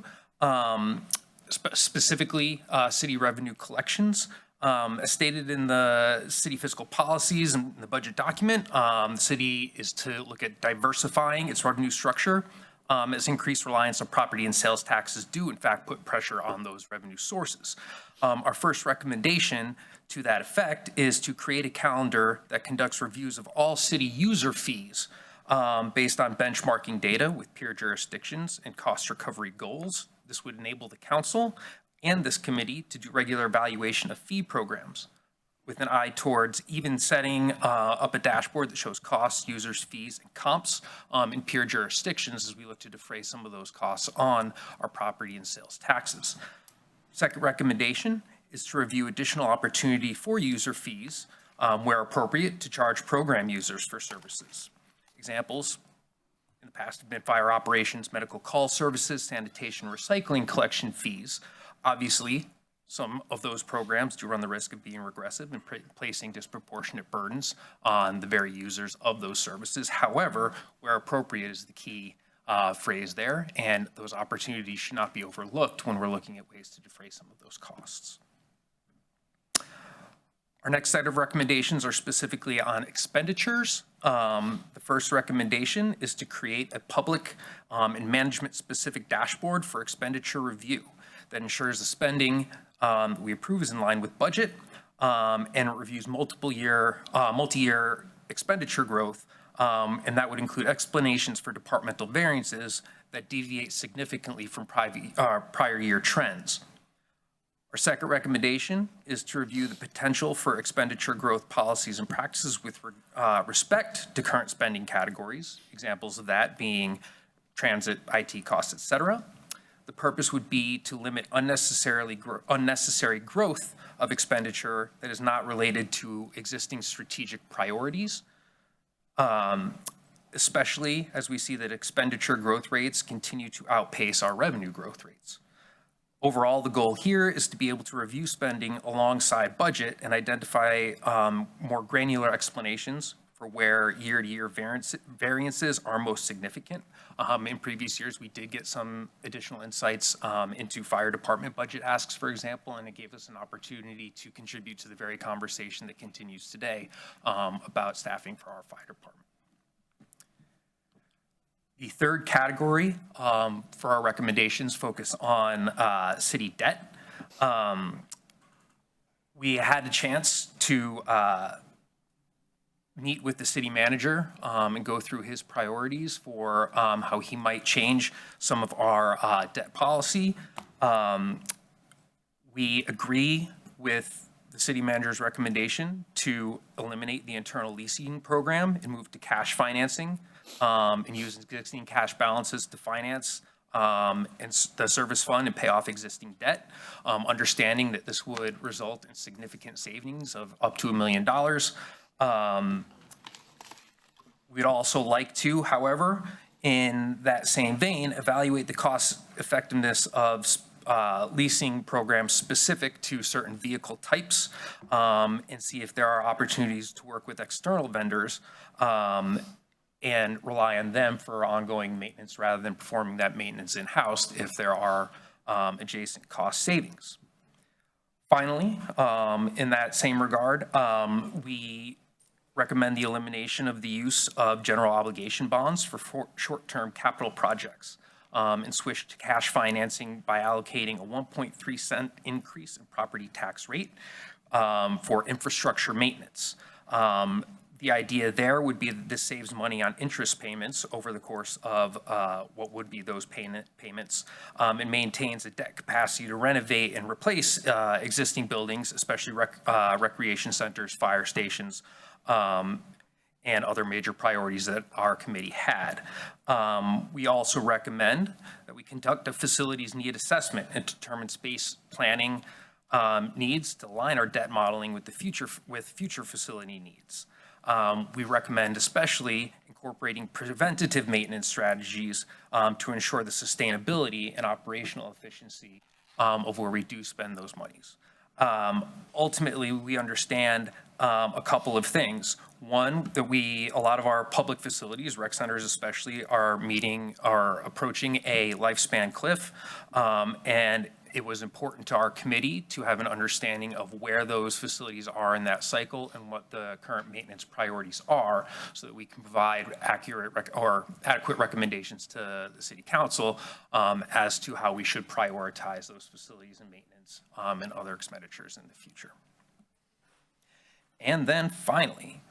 specifically city revenue collections. As stated in the city fiscal policies and the budget document, the city is to look at diversifying its revenue structure, as increased reliance on property and sales taxes do in fact put pressure on those revenue sources. Our first recommendation to that effect is to create a calendar that conducts reviews of all city user fees based on benchmarking data with peer jurisdictions and cost recovery goals. This would enable the council and this committee to do regular evaluation of fee programs with an eye towards even setting up a dashboard that shows costs, users, fees, and comps in peer jurisdictions as we look to defray some of those costs on our property and sales taxes. Second recommendation is to review additional opportunity for user fees where appropriate to charge program users for services. Examples in the past have been fire operations, medical call services, sanitation, recycling collection fees. Obviously, some of those programs do run the risk of being regressive and placing disproportionate burdens on the very users of those services. However, where appropriate is the key phrase there, and those opportunities should not be overlooked when we're looking at ways to defray some of those costs. Our next set of recommendations are specifically on expenditures. The first recommendation is to create a public and management-specific dashboard for expenditure review that ensures the spending we approve is in line with budget and it reviews multi-year expenditure growth, and that would include explanations for departmental variances that deviate significantly from prior year trends. Our second recommendation is to review the potential for expenditure growth policies and practices with respect to current spending categories, examples of that being transit, IT costs, et cetera. The purpose would be to limit unnecessary growth of expenditure that is not related to existing strategic priorities, especially as we see that expenditure growth rates continue to outpace our revenue growth rates. Overall, the goal here is to be able to review spending alongside budget and identify more granular explanations for where year-to-year variances are most significant. In previous years, we did get some additional insights into fire department budget asks, for example, and it gave us an opportunity to contribute to the very conversation that continues today about staffing for our fire department. The third category for our recommendations focus on city debt. We had a chance to meet with the city manager and go through his priorities for how he might change some of our debt policy. We agree with the city manager's recommendation to eliminate the internal leasing program and move to cash financing and use existing cash balances to finance and the service fund and pay off existing debt, understanding that this would result in significant savings of up to $1 million. We'd also like to, however, in that same vein, evaluate the cost effectiveness of leasing programs specific to certain vehicle types and see if there are opportunities to work with external vendors and rely on them for ongoing maintenance rather than performing that maintenance in-house if there are adjacent cost savings. Finally, in that same regard, we recommend the elimination of the use of general obligation bonds for short-term capital projects and switch to cash financing by allocating a 1.3 cent increase in property tax rate for infrastructure maintenance. The idea there would be that this saves money on interest payments over the course of what would be those payments and maintains a debt capacity to renovate and replace existing buildings, especially recreation centers, fire stations, and other major priorities that our committee had. We also recommend that we conduct a facilities need assessment and determine space planning needs to align our debt modeling with future facility needs. We recommend especially incorporating preventative maintenance strategies to ensure the sustainability and operational efficiency of where we do spend those monies. Ultimately, we understand a couple of things. One, that a lot of our public facilities, rec centers especially, are approaching a lifespan cliff, and it was important to our committee to have an understanding of where those facilities are in that cycle and what the current maintenance priorities are, so that we can provide adequate recommendations to the city council as to how we should prioritize those facilities and maintenance and other expenditures in the future. And then finally,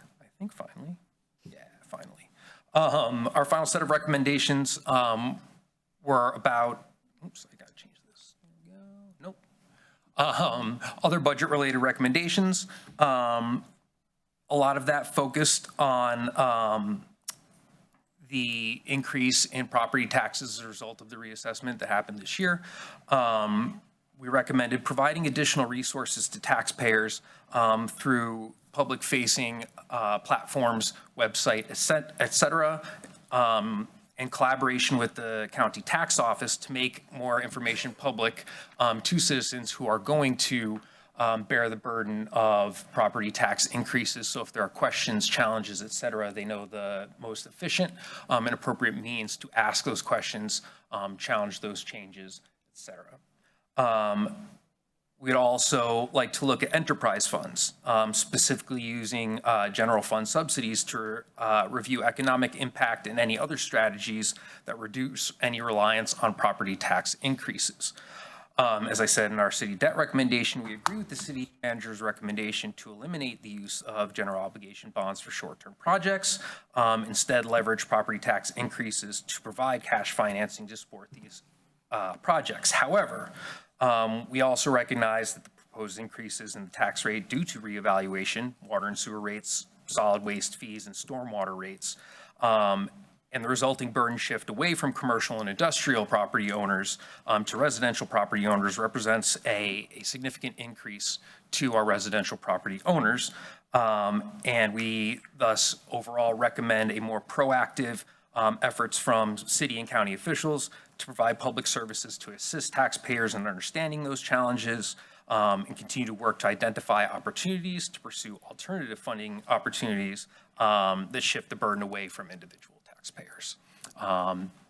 our final set of recommendations were about, other budget-related recommendations. A lot of that focused on the increase in property taxes as a result of the reassessment that happened this year. We recommended providing additional resources to taxpayers through public-facing platforms, website, et cetera, in collaboration with the county tax office to make more information public to citizens who are going to bear the burden of property tax increases. So if there are questions, challenges, et cetera, they know the most efficient and appropriate means to ask those questions, challenge those changes, et cetera. We'd also like to look at enterprise funds, specifically using general fund subsidies to review economic impact and any other strategies that reduce any reliance on property tax increases. As I said in our city debt recommendation, we agree with the city manager's recommendation to eliminate the use of general obligation bonds for short-term projects. Instead, leverage property tax increases to provide cash financing to support these projects. However, we also recognize that the proposed increases in the tax rate due to reevaluation, water and sewer rates, solid waste fees, and stormwater rates, and the resulting burden shift away from commercial and industrial property owners to residential property owners represents a significant increase to our residential property owners. And we thus overall recommend a more proactive efforts from city and county officials to provide public services to assist taxpayers in understanding those challenges and continue to work to identify opportunities to pursue alternative funding opportunities that shift the burden away from individual taxpayers.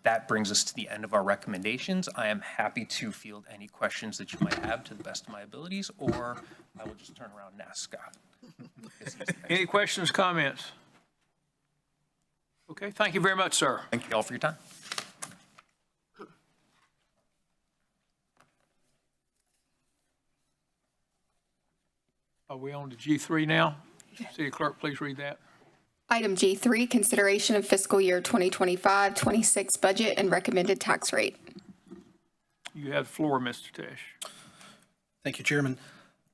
That brings us to the end of our recommendations. I am happy to field any questions that you might have to the best of my abilities, or I will just turn around and ask Scott. Any questions, comments? Okay, thank you very much, sir. Thank you all for your time. Are we on to G3 now? City Clerk, please read that. Item G3, consideration of fiscal year 2025-26 budget and recommended tax rate. You have the floor, Mr. Tesh. Thank you, Chairman.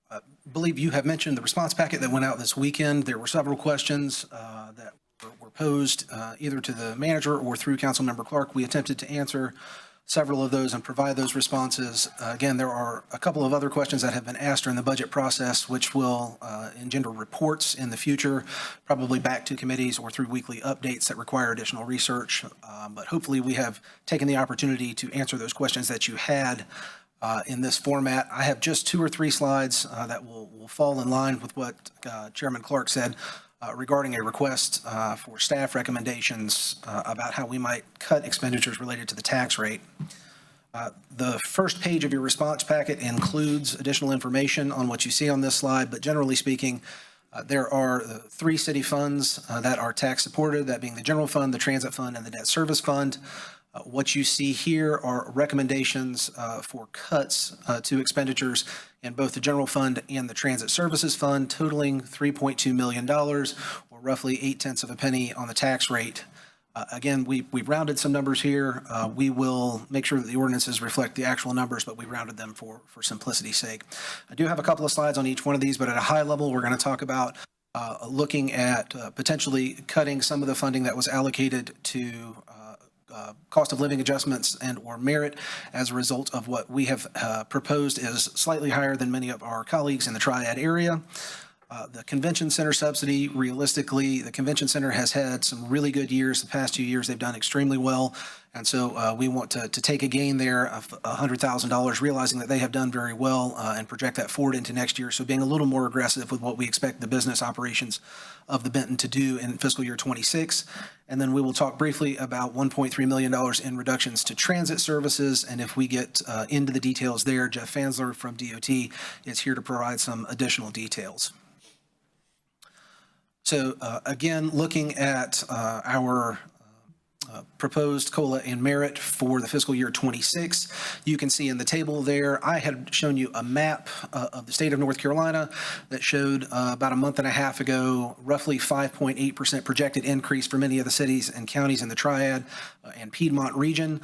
I believe you have mentioned the response packet that went out this weekend. There were several questions that were posed either to the manager or through Councilmember Clark. We attempted to answer several of those and provide those responses. Again, there are a couple of other questions that have been asked during the budget process, which will engender reports in the future, probably back to committees or through weekly updates that require additional research. But hopefully we have taken the opportunity to answer those questions that you had in this format. I have just 2 or 3 slides that will fall in line with what Chairman Clark said regarding a request for staff recommendations about how we might cut expenditures related to the tax rate. The first page of your response packet includes additional information on what you see on this slide, but generally speaking, there are 3 city funds that are tax supported, that being the general fund, the transit fund, and the debt service fund. What you see here are recommendations for cuts to expenditures in both the general fund and the transit services fund, totaling $3.2 million, or roughly 0.8 of a penny on the tax rate. Again, we've rounded some numbers here. We will make sure that the ordinances reflect the actual numbers, but we rounded them for simplicity's sake. I do have a couple of slides on each one of these, but at a high level, we're going to talk about looking at potentially cutting some of the funding that was allocated to cost of living adjustments and or merit as a result of what we have proposed is slightly higher than many of our colleagues in the Triad area. The convention center subsidy, realistically, the convention center has had some really good years. The past 2 years, they've done extremely well. And so we want to take a gain there of $100,000, realizing that they have done very well and project that forward into next year. So being a little more aggressive with what we expect the business operations of the Benton to do in fiscal year 26. And then we will talk briefly about $1.3 million in reductions to transit services. And if we get into the details there, Jeff Fansler from DOT is here to provide some additional details. So again, looking at our proposed COLA and merit for the fiscal year 26. You can see in the table there, I had shown you a map of the state of North Carolina that showed about a month and a half ago, roughly 5.8% projected increase for many of the cities and counties in the Triad and Piedmont region.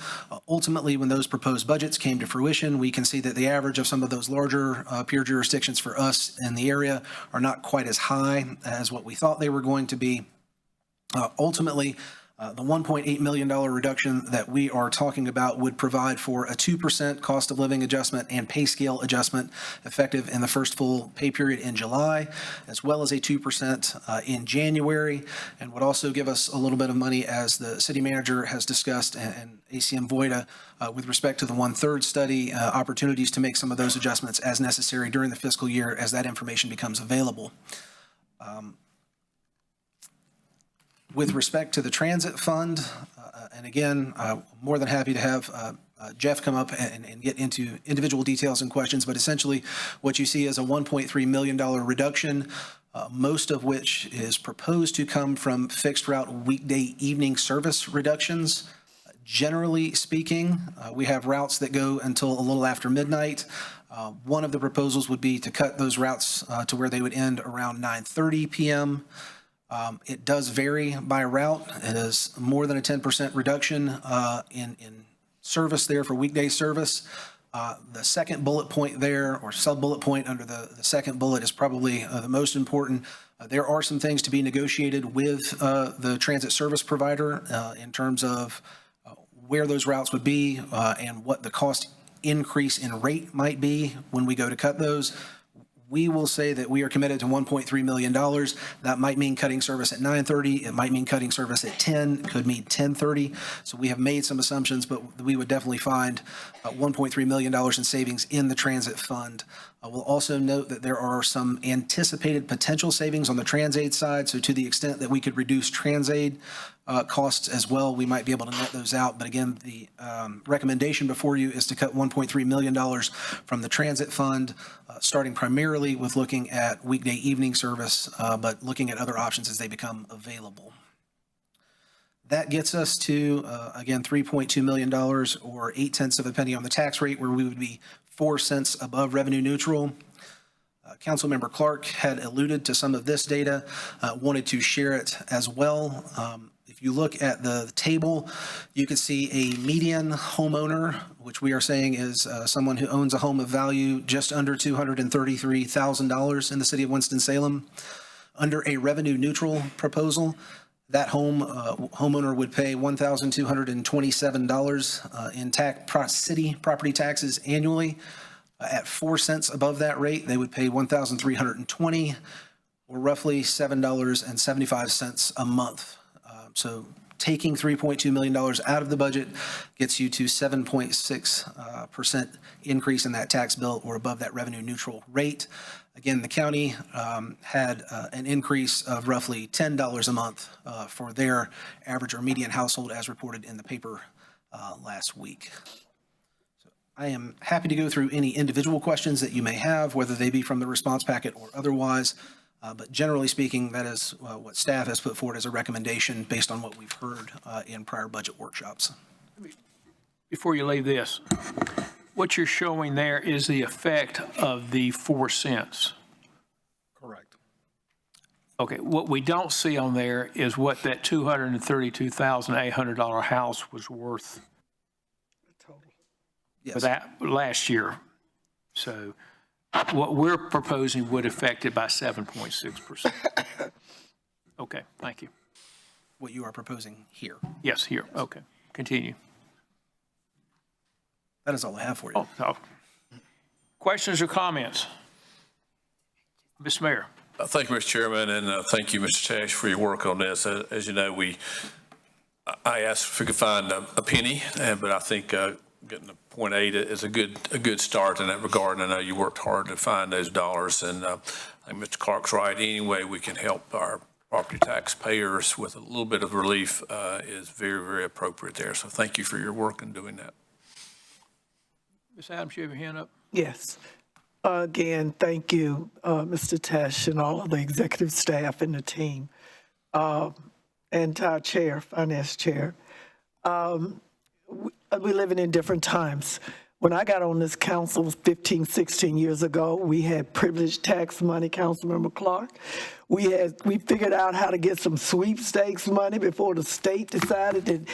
Ultimately, when those proposed budgets came to fruition, we can see that the average of some of those larger peer jurisdictions for us in the area are not quite as high as what we thought they were going to be. Ultimately, the $1.8 million reduction that we are talking about would provide for a 2% cost of living adjustment and pay scale adjustment effective in the first full pay period in July, as well as a 2% in January, and would also give us a little bit of money, as the city manager has discussed, and ACM Voida, with respect to the 1/3 study, opportunities to make some of those adjustments as necessary during the fiscal year as that information becomes available. With respect to the transit fund, and again, more than happy to have Jeff come up and get into individual details and questions, but essentially what you see is a $1.3 million reduction, most of which is proposed to come from fixed route weekday evening service reductions. Generally speaking, we have routes that go until a little after midnight. One of the proposals would be to cut those routes to where they would end around 9:30 p.m. It does vary by route. It is more than a 10% reduction in service there for weekday service. The second bullet point there, or sub-bullet point under the second bullet, is probably the most important. There are some things to be negotiated with the transit service provider in terms of where those routes would be and what the cost increase in rate might be when we go to cut those. We will say that we are committed to $1.3 million. That might mean cutting service at 9:30. It might mean cutting service at 10. It could mean 10:30. So we have made some assumptions, but we would definitely find $1.3 million in savings in the transit fund. We'll also note that there are some anticipated potential savings on the TransAid side. So to the extent that we could reduce TransAid costs as well, we might be able to net those out. But again, the recommendation before you is to cut $1.3 million from the transit fund, starting primarily with looking at weekday evening service, but looking at other options as they become available. That gets us to, again, $3.2 million, or 0.8 of a penny on the tax rate, where we would be 4 cents above revenue neutral. Councilmember Clark had alluded to some of this data, wanted to share it as well. If you look at the table, you can see a median homeowner, which we are saying is someone who owns a home of value just under $233,000 in the city of Winston-Salem. Under a revenue neutral proposal, that homeowner would pay $1,227 in city property taxes annually. At 4 cents above that rate, they would pay $1,320, or roughly $7.75 a month. So taking $3.2 million out of the budget gets you to 7.6% increase in that tax bill, or above that revenue neutral rate. Again, the county had an increase of roughly $10 a month for their average or median household, as reported in the paper last week. So I am happy to go through any individual questions that you may have, whether they be from the response packet or otherwise. But generally speaking, that is what staff has put forward as a recommendation based on what we've heard in prior budget workshops. Before you leave this, what you're showing there is the effect of the 4 cents. Correct. Okay, what we don't see on there is what that $232,800 house was worth for that last year. So What we're proposing would affect it by 7.6%. Okay, thank you. What you are proposing here. Yes, here, okay, continue. That is all I have for you. Oh. Questions or comments? Ms. Mayor. Thank you, Mr. Chairman, and thank you, Mr. Tash, for your work on this. As you know, I asked if we could find a penny, but I think getting to point 8 is a good start in that regard. And I know you worked hard to find those dollars, and I think Mr. Clark's right. Any way we can help our property taxpayers with a little bit of relief is very, very appropriate there. So thank you for your work in doing that. Ms. Adams, you have your hand up? Yes. Again, thank you, Mr. Tesh, and all of the executive staff and the team, and to our chair, finance chair. We're living in different times. When I got on this council 15, 16 years ago, we had privileged tax money, Councilmember Clark. We figured out how to get some sweepstakes money before the state decided that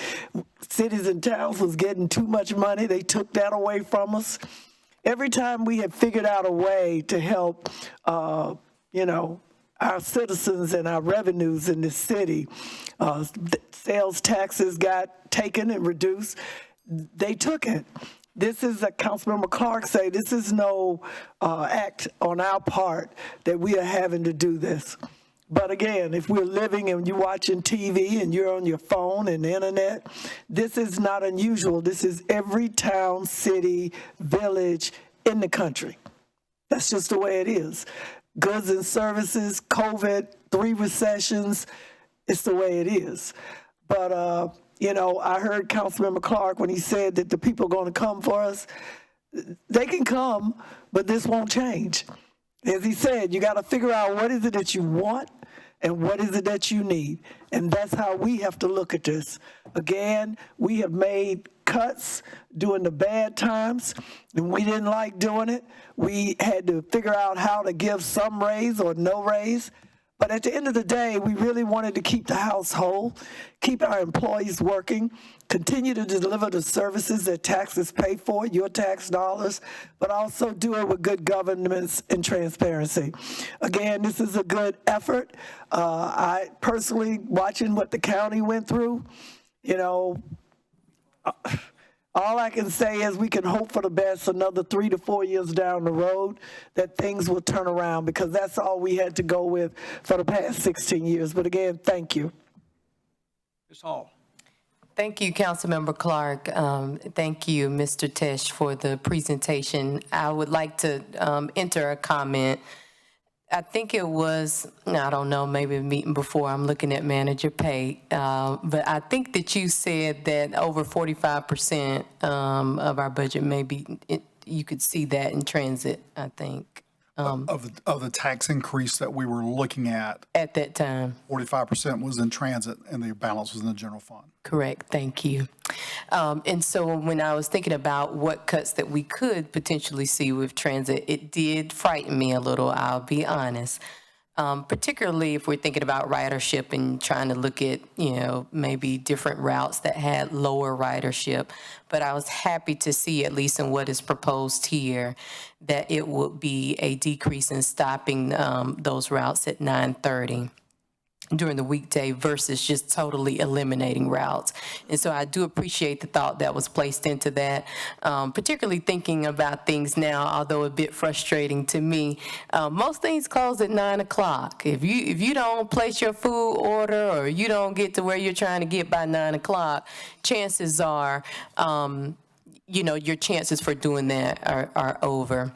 cities and towns was getting too much money. They took that away from us. Every time we have figured out a way to help, our citizens and our revenues in this city, sales taxes got taken and reduced. They took it. This is, Councilmember Clark say, this is no act on our part that we are having to do this. But again, if we're living and you're watching TV and you're on your phone and the internet, this is not unusual. This is every town, city, village in the country. That's just the way it is. Goods and services, COVID, 3 recessions, it's the way it is. But, I heard Councilmember Clark when he said that the people are going to come for us. They can come, but this won't change. As he said, you got to figure out what is it that you want and what is it that you need. And that's how we have to look at this. Again, we have made cuts during the bad times, and we didn't like doing it. We had to figure out how to give some raise or no raise. But at the end of the day, we really wanted to keep the house whole, keep our employees working, continue to deliver the services that taxes pay for, your tax dollars, but also do it with good governance and transparency. Again, this is a good effort. I personally, watching what the county went through, all I can say is we can hope for the best another 3 to 4 years down the road that things will turn around, because that's all we had to go with for the past 16 years. But again, thank you. Ms. Hall. Thank you, Councilmember Clark. Thank you, Mr. Tesh, for the presentation. I would like to enter a comment. I think it was, I don't know, maybe a meeting before, I'm looking at manager pay, but I think that you said that over 45% of our budget, maybe you could see that in transit, I think. Of the tax increase that we were looking at that time, 45% was in transit and the balance was in the general fund. Correct, thank you. And so when I was thinking about what cuts that we could potentially see with transit, it did frighten me a little, I'll be honest. Particularly if we're thinking about ridership and trying to look at, maybe different routes that had lower ridership. But I was happy to see, at least in what is proposed here, that it would be a decrease in stopping those routes at 9:30 during the weekday versus just totally eliminating routes. And so I do appreciate the thought that was placed into that, particularly thinking about things now, although a bit frustrating to me. Most things close at 9 o'clock. If you don't place your food order or you don't get to where you're trying to get by 9 o'clock, chances are, your chances for doing that are over.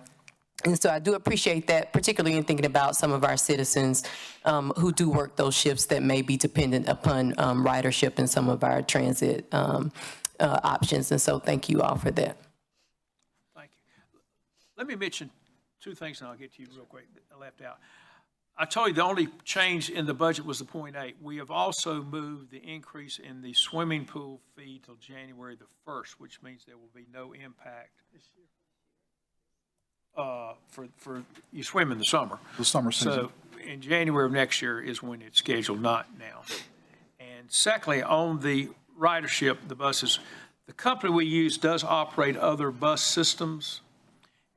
And so I do appreciate that, particularly in thinking about some of our citizens who do work those shifts that may be dependent upon ridership and some of our transit options. And so thank you all for that. Thank you. Let me mention 2 things, and I'll get to you real quick that I left out. I told you the only change in the budget was the 0.8. We have also moved the increase in the swimming pool fee till January the 1st, which means there will be no impact this year. For you swim in the summer. The summer season. So in January of next year is when it's scheduled, not now. And secondly, on the ridership, the buses, the company we use does operate other bus systems.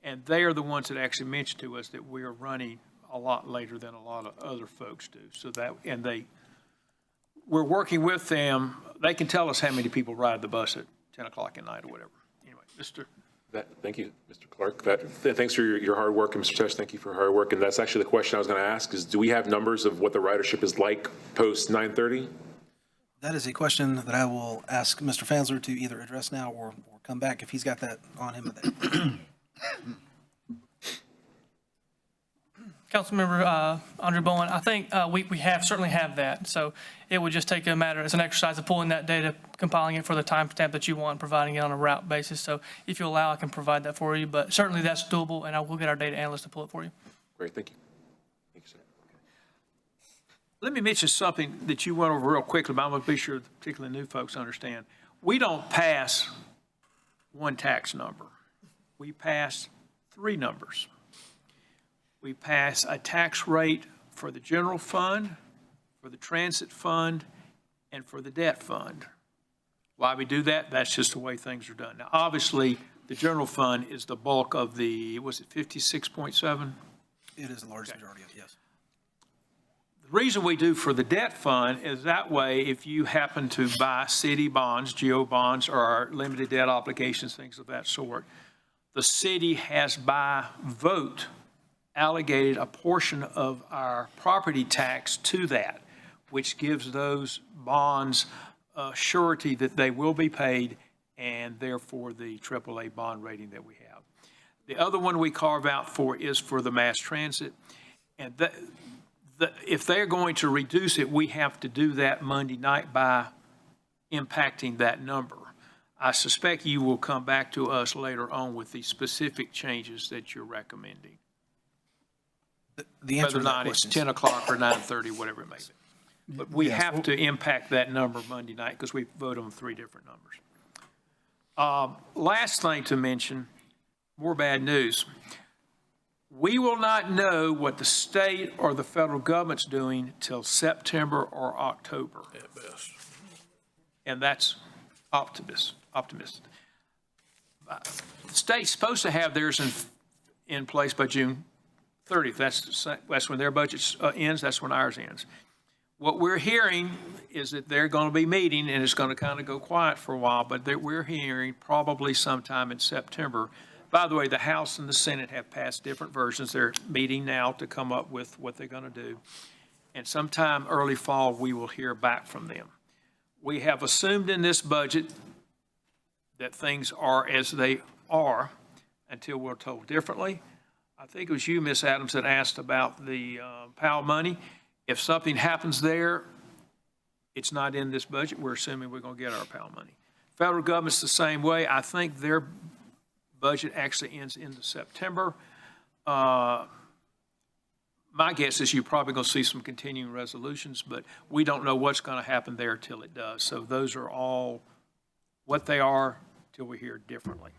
And they are the ones that actually mentioned to us that we are running a lot later than a lot of other folks do. So that, and we're working with them. They can tell us how many people ride the bus at 10 o'clock at night or whatever. Anyway, Thank you, Mr. Clark. Thanks for your hard work, and Mr. Tesh, thank you for your hard work. And that's actually the question I was going to ask: is do we have numbers of what the ridership is like post 9:30? That is a question that I will ask Mr. Fansler to either address now or come back if he's got that on him. Councilmember Andre Bowen, I think we certainly have that. So it would just take a matter, it's an exercise of pulling that data, compiling it for the timestamp that you want, providing it on a route basis. So if you allow, I can provide that for you, but certainly that's doable, and I will get our data analyst to pull it for you. Great, thank you. Thank you, sir. let me mention something that you went over real quickly, but I'm going to be sure particularly new folks understand. We don't pass one tax number. We pass three numbers. We pass a tax rate for the general fund, for the transit fund, and for the debt fund. Why we do that? That's just the way things are done. Now, obviously, the general fund is the bulk of the, was it 56.7? It is the largest majority of it, yes. The reason we do for the debt fund is that way, if you happen to buy city bonds, GO bonds, or our limited debt obligations, things of that sort, the city has by vote allocated a portion of our property tax to that, which gives those bonds surety that they will be paid, and therefore the AAA bond rating that we have. The other one we carve out for is for the mass transit, and if they're going to reduce it, we have to do that Monday night by impacting that number. I suspect you will come back to us later on with the specific changes that you're recommending. The answer Whether or to that not it's question is 10 o'clock or 9:30, whatever it may be. But we have to impact that number Monday night because we vote on three different numbers. Last thing to mention, more bad news. We will not know what the state or the federal government's doing till September or October. At best. And that's optimistic. The state's supposed to have theirs in place by June 30th. That's when their budget ends. That's when ours ends. What we're hearing is that they're going to be meeting, and it's going to kind of go quiet for a while, but we're hearing probably sometime in September. By the way, the House and the Senate have passed different versions. They're meeting now to come up with what they're going to do. And sometime early fall, we will hear back from them. We have assumed in this budget that things are as they are until we're told differently. I think it was you, Ms. Adams, that asked about the POW money. If something happens there, it's not in this budget. We're assuming we're going to get our POW money. Federal government's the same way. I think their budget actually ends in September. My guess is you're probably going to see some continuing resolutions, but we don't know what's going to happen there till it does. So those are all what they are till we hear differently.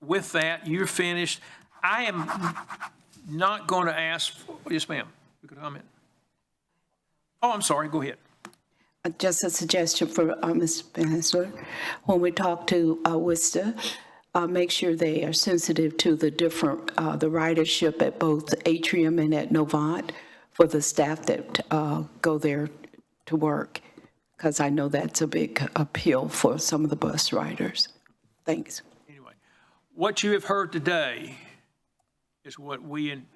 With that, you're finished. I am not going to ask, yes, ma'am, you could comment. Oh, I'm sorry, go ahead. Just a suggestion for Ms. Chancellor. When we talk to WISTA, make sure they are sensitive to the different, the ridership at both Atrium and at Novant for the staff that go there to work, because I know that's a big appeal for some of the bus riders. Thanks. Anyway, what you have heard today is what we and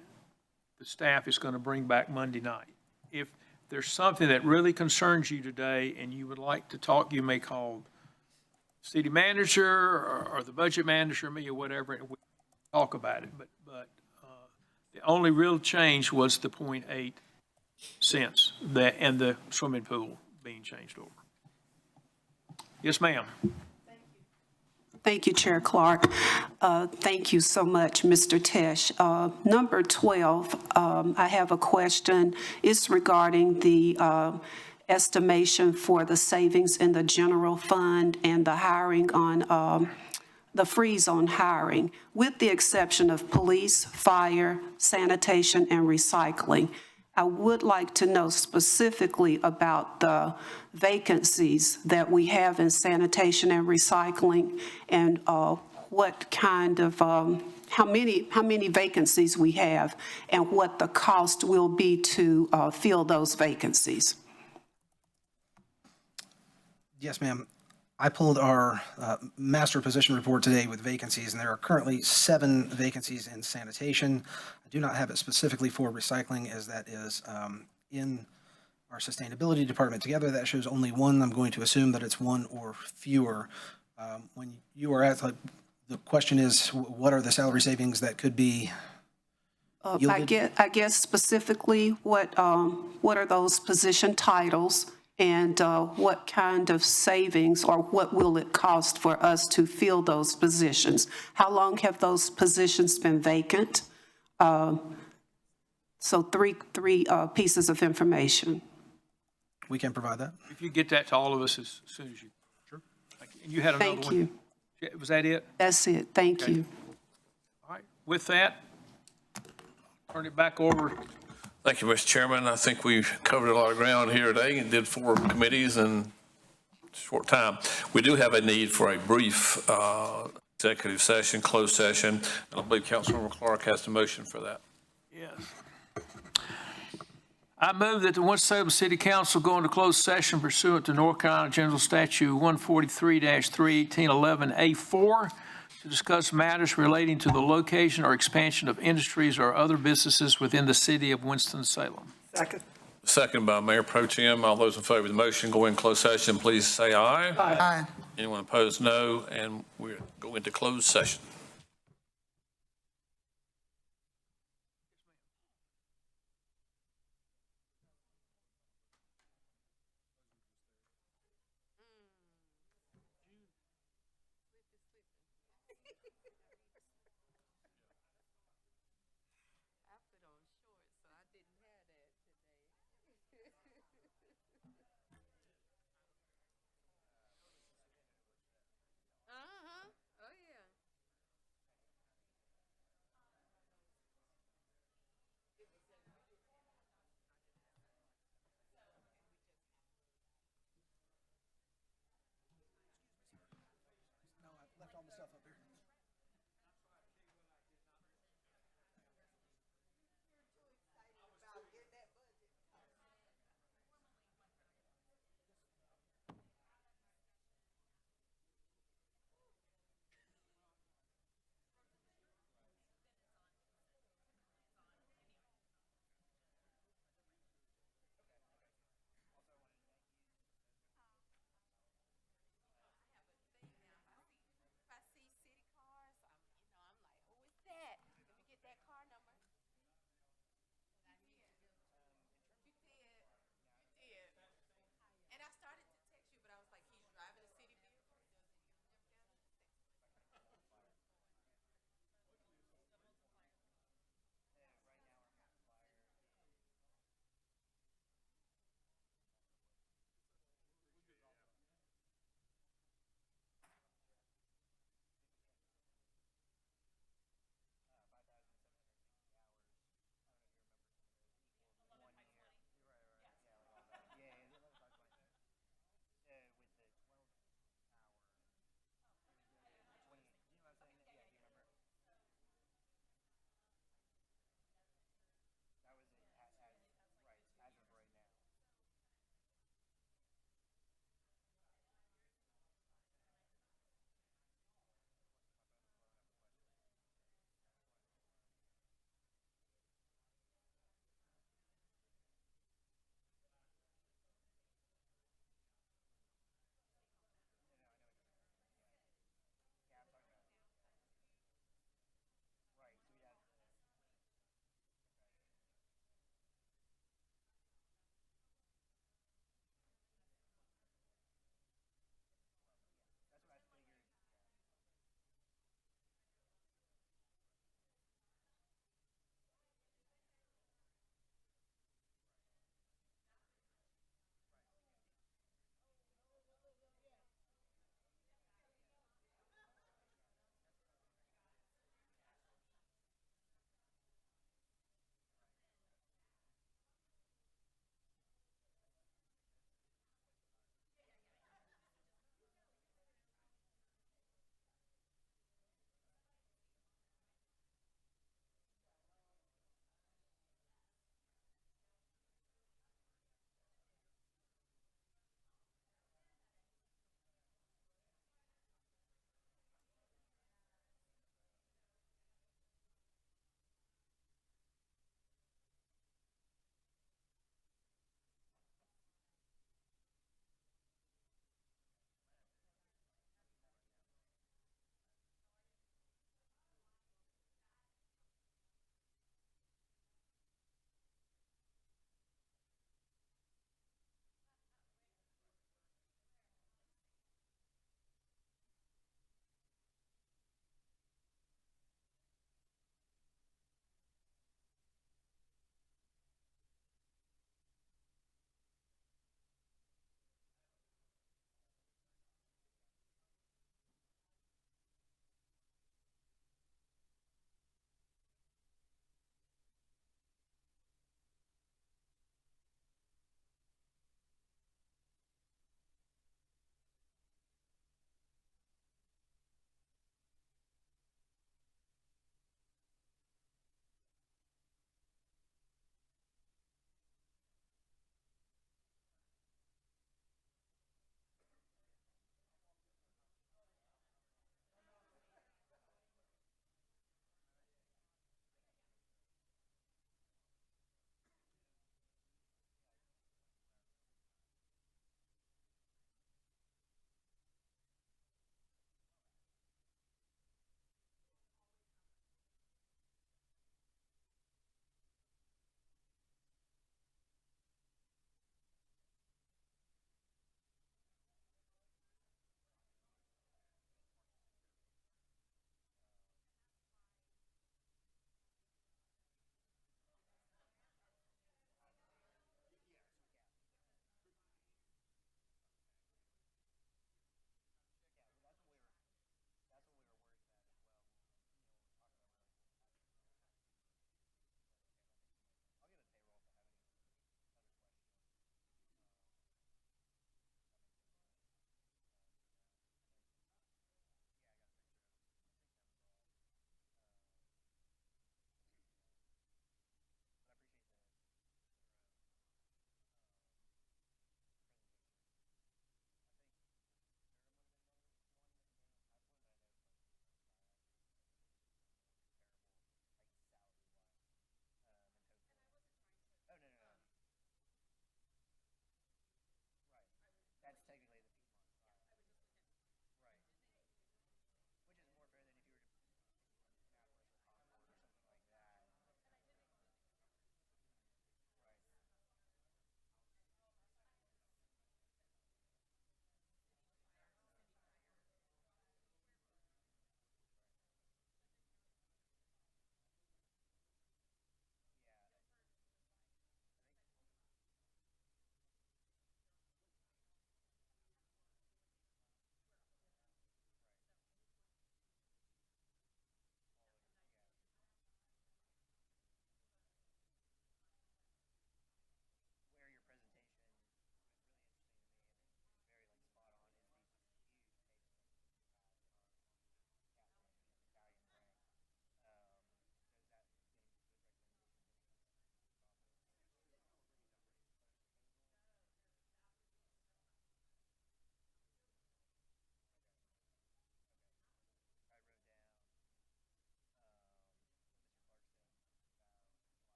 the staff is going to bring back Monday night. If there's something that really concerns you today and you would like to talk, you may call city manager or the budget manager, me or whatever, and we talk about it. But the only real change was the 0.8 cents that, and the swimming pool being changed over. Yes, ma'am. Thank you, Chair Clark. Thank you so much, Mr. Tesh. Number 12, I have a question. It's regarding the estimation for the savings in the general fund and the hiring on, the freeze on hiring, with the exception of police, fire, sanitation, and recycling. I would like to know specifically about the vacancies that we have in sanitation and recycling, and what kind of, how many vacancies we have, and what the cost will be to fill those vacancies. Yes, ma'am. I pulled our master position report today with vacancies, and there are currently 7 vacancies in sanitation. I do not have it specifically for recycling, as that is in our sustainability department together. That shows only 1. I'm going to assume that it's 1 or fewer. When you are at, the question is, what are the salary savings that could be yielded? I guess specifically, what are those position titles? And what kind of savings, or what will it cost for us to fill those positions? How long have those positions been vacant? So three pieces of information. We can provide that. If you get that to all of us as soon as you. Sure. And you had another one. Thank you. Was that it? That's it. Thank you. All right. With that, turn it back over. Thank you, Mr. Chairman. I think we've covered a lot of ground here today and did 4 committees in a short time. We do have a need for a brief executive session, closed session, and I believe Councilmember Clark has the motion for that. Yes. I move that the Winston-Salem City Council go into closed session pursuant to North Carolina General Statute 143-31811A4 to discuss matters relating to the location or expansion of industries or other businesses within the city of Winston-Salem. Second. Second by Mayor Pro Tem. All those in favor of the motion go in closed session, please say aye. Aye. Anyone opposed, no. And we go into closed session.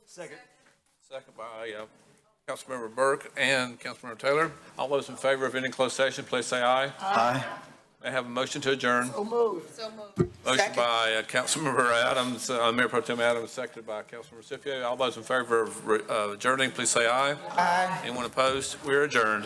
Second. Second by Councilmember Burke and Councilmember Taylor. All those in favor of ending closed session, please say aye. Aye. May I have a motion to adjourn? So moved. Motion by Councilmember Adams, Mayor Pro Tem Adams, seconded by Councilmember Scipio. All those in favor of adjourning, please say aye. Aye. Anyone opposed? We're adjourned.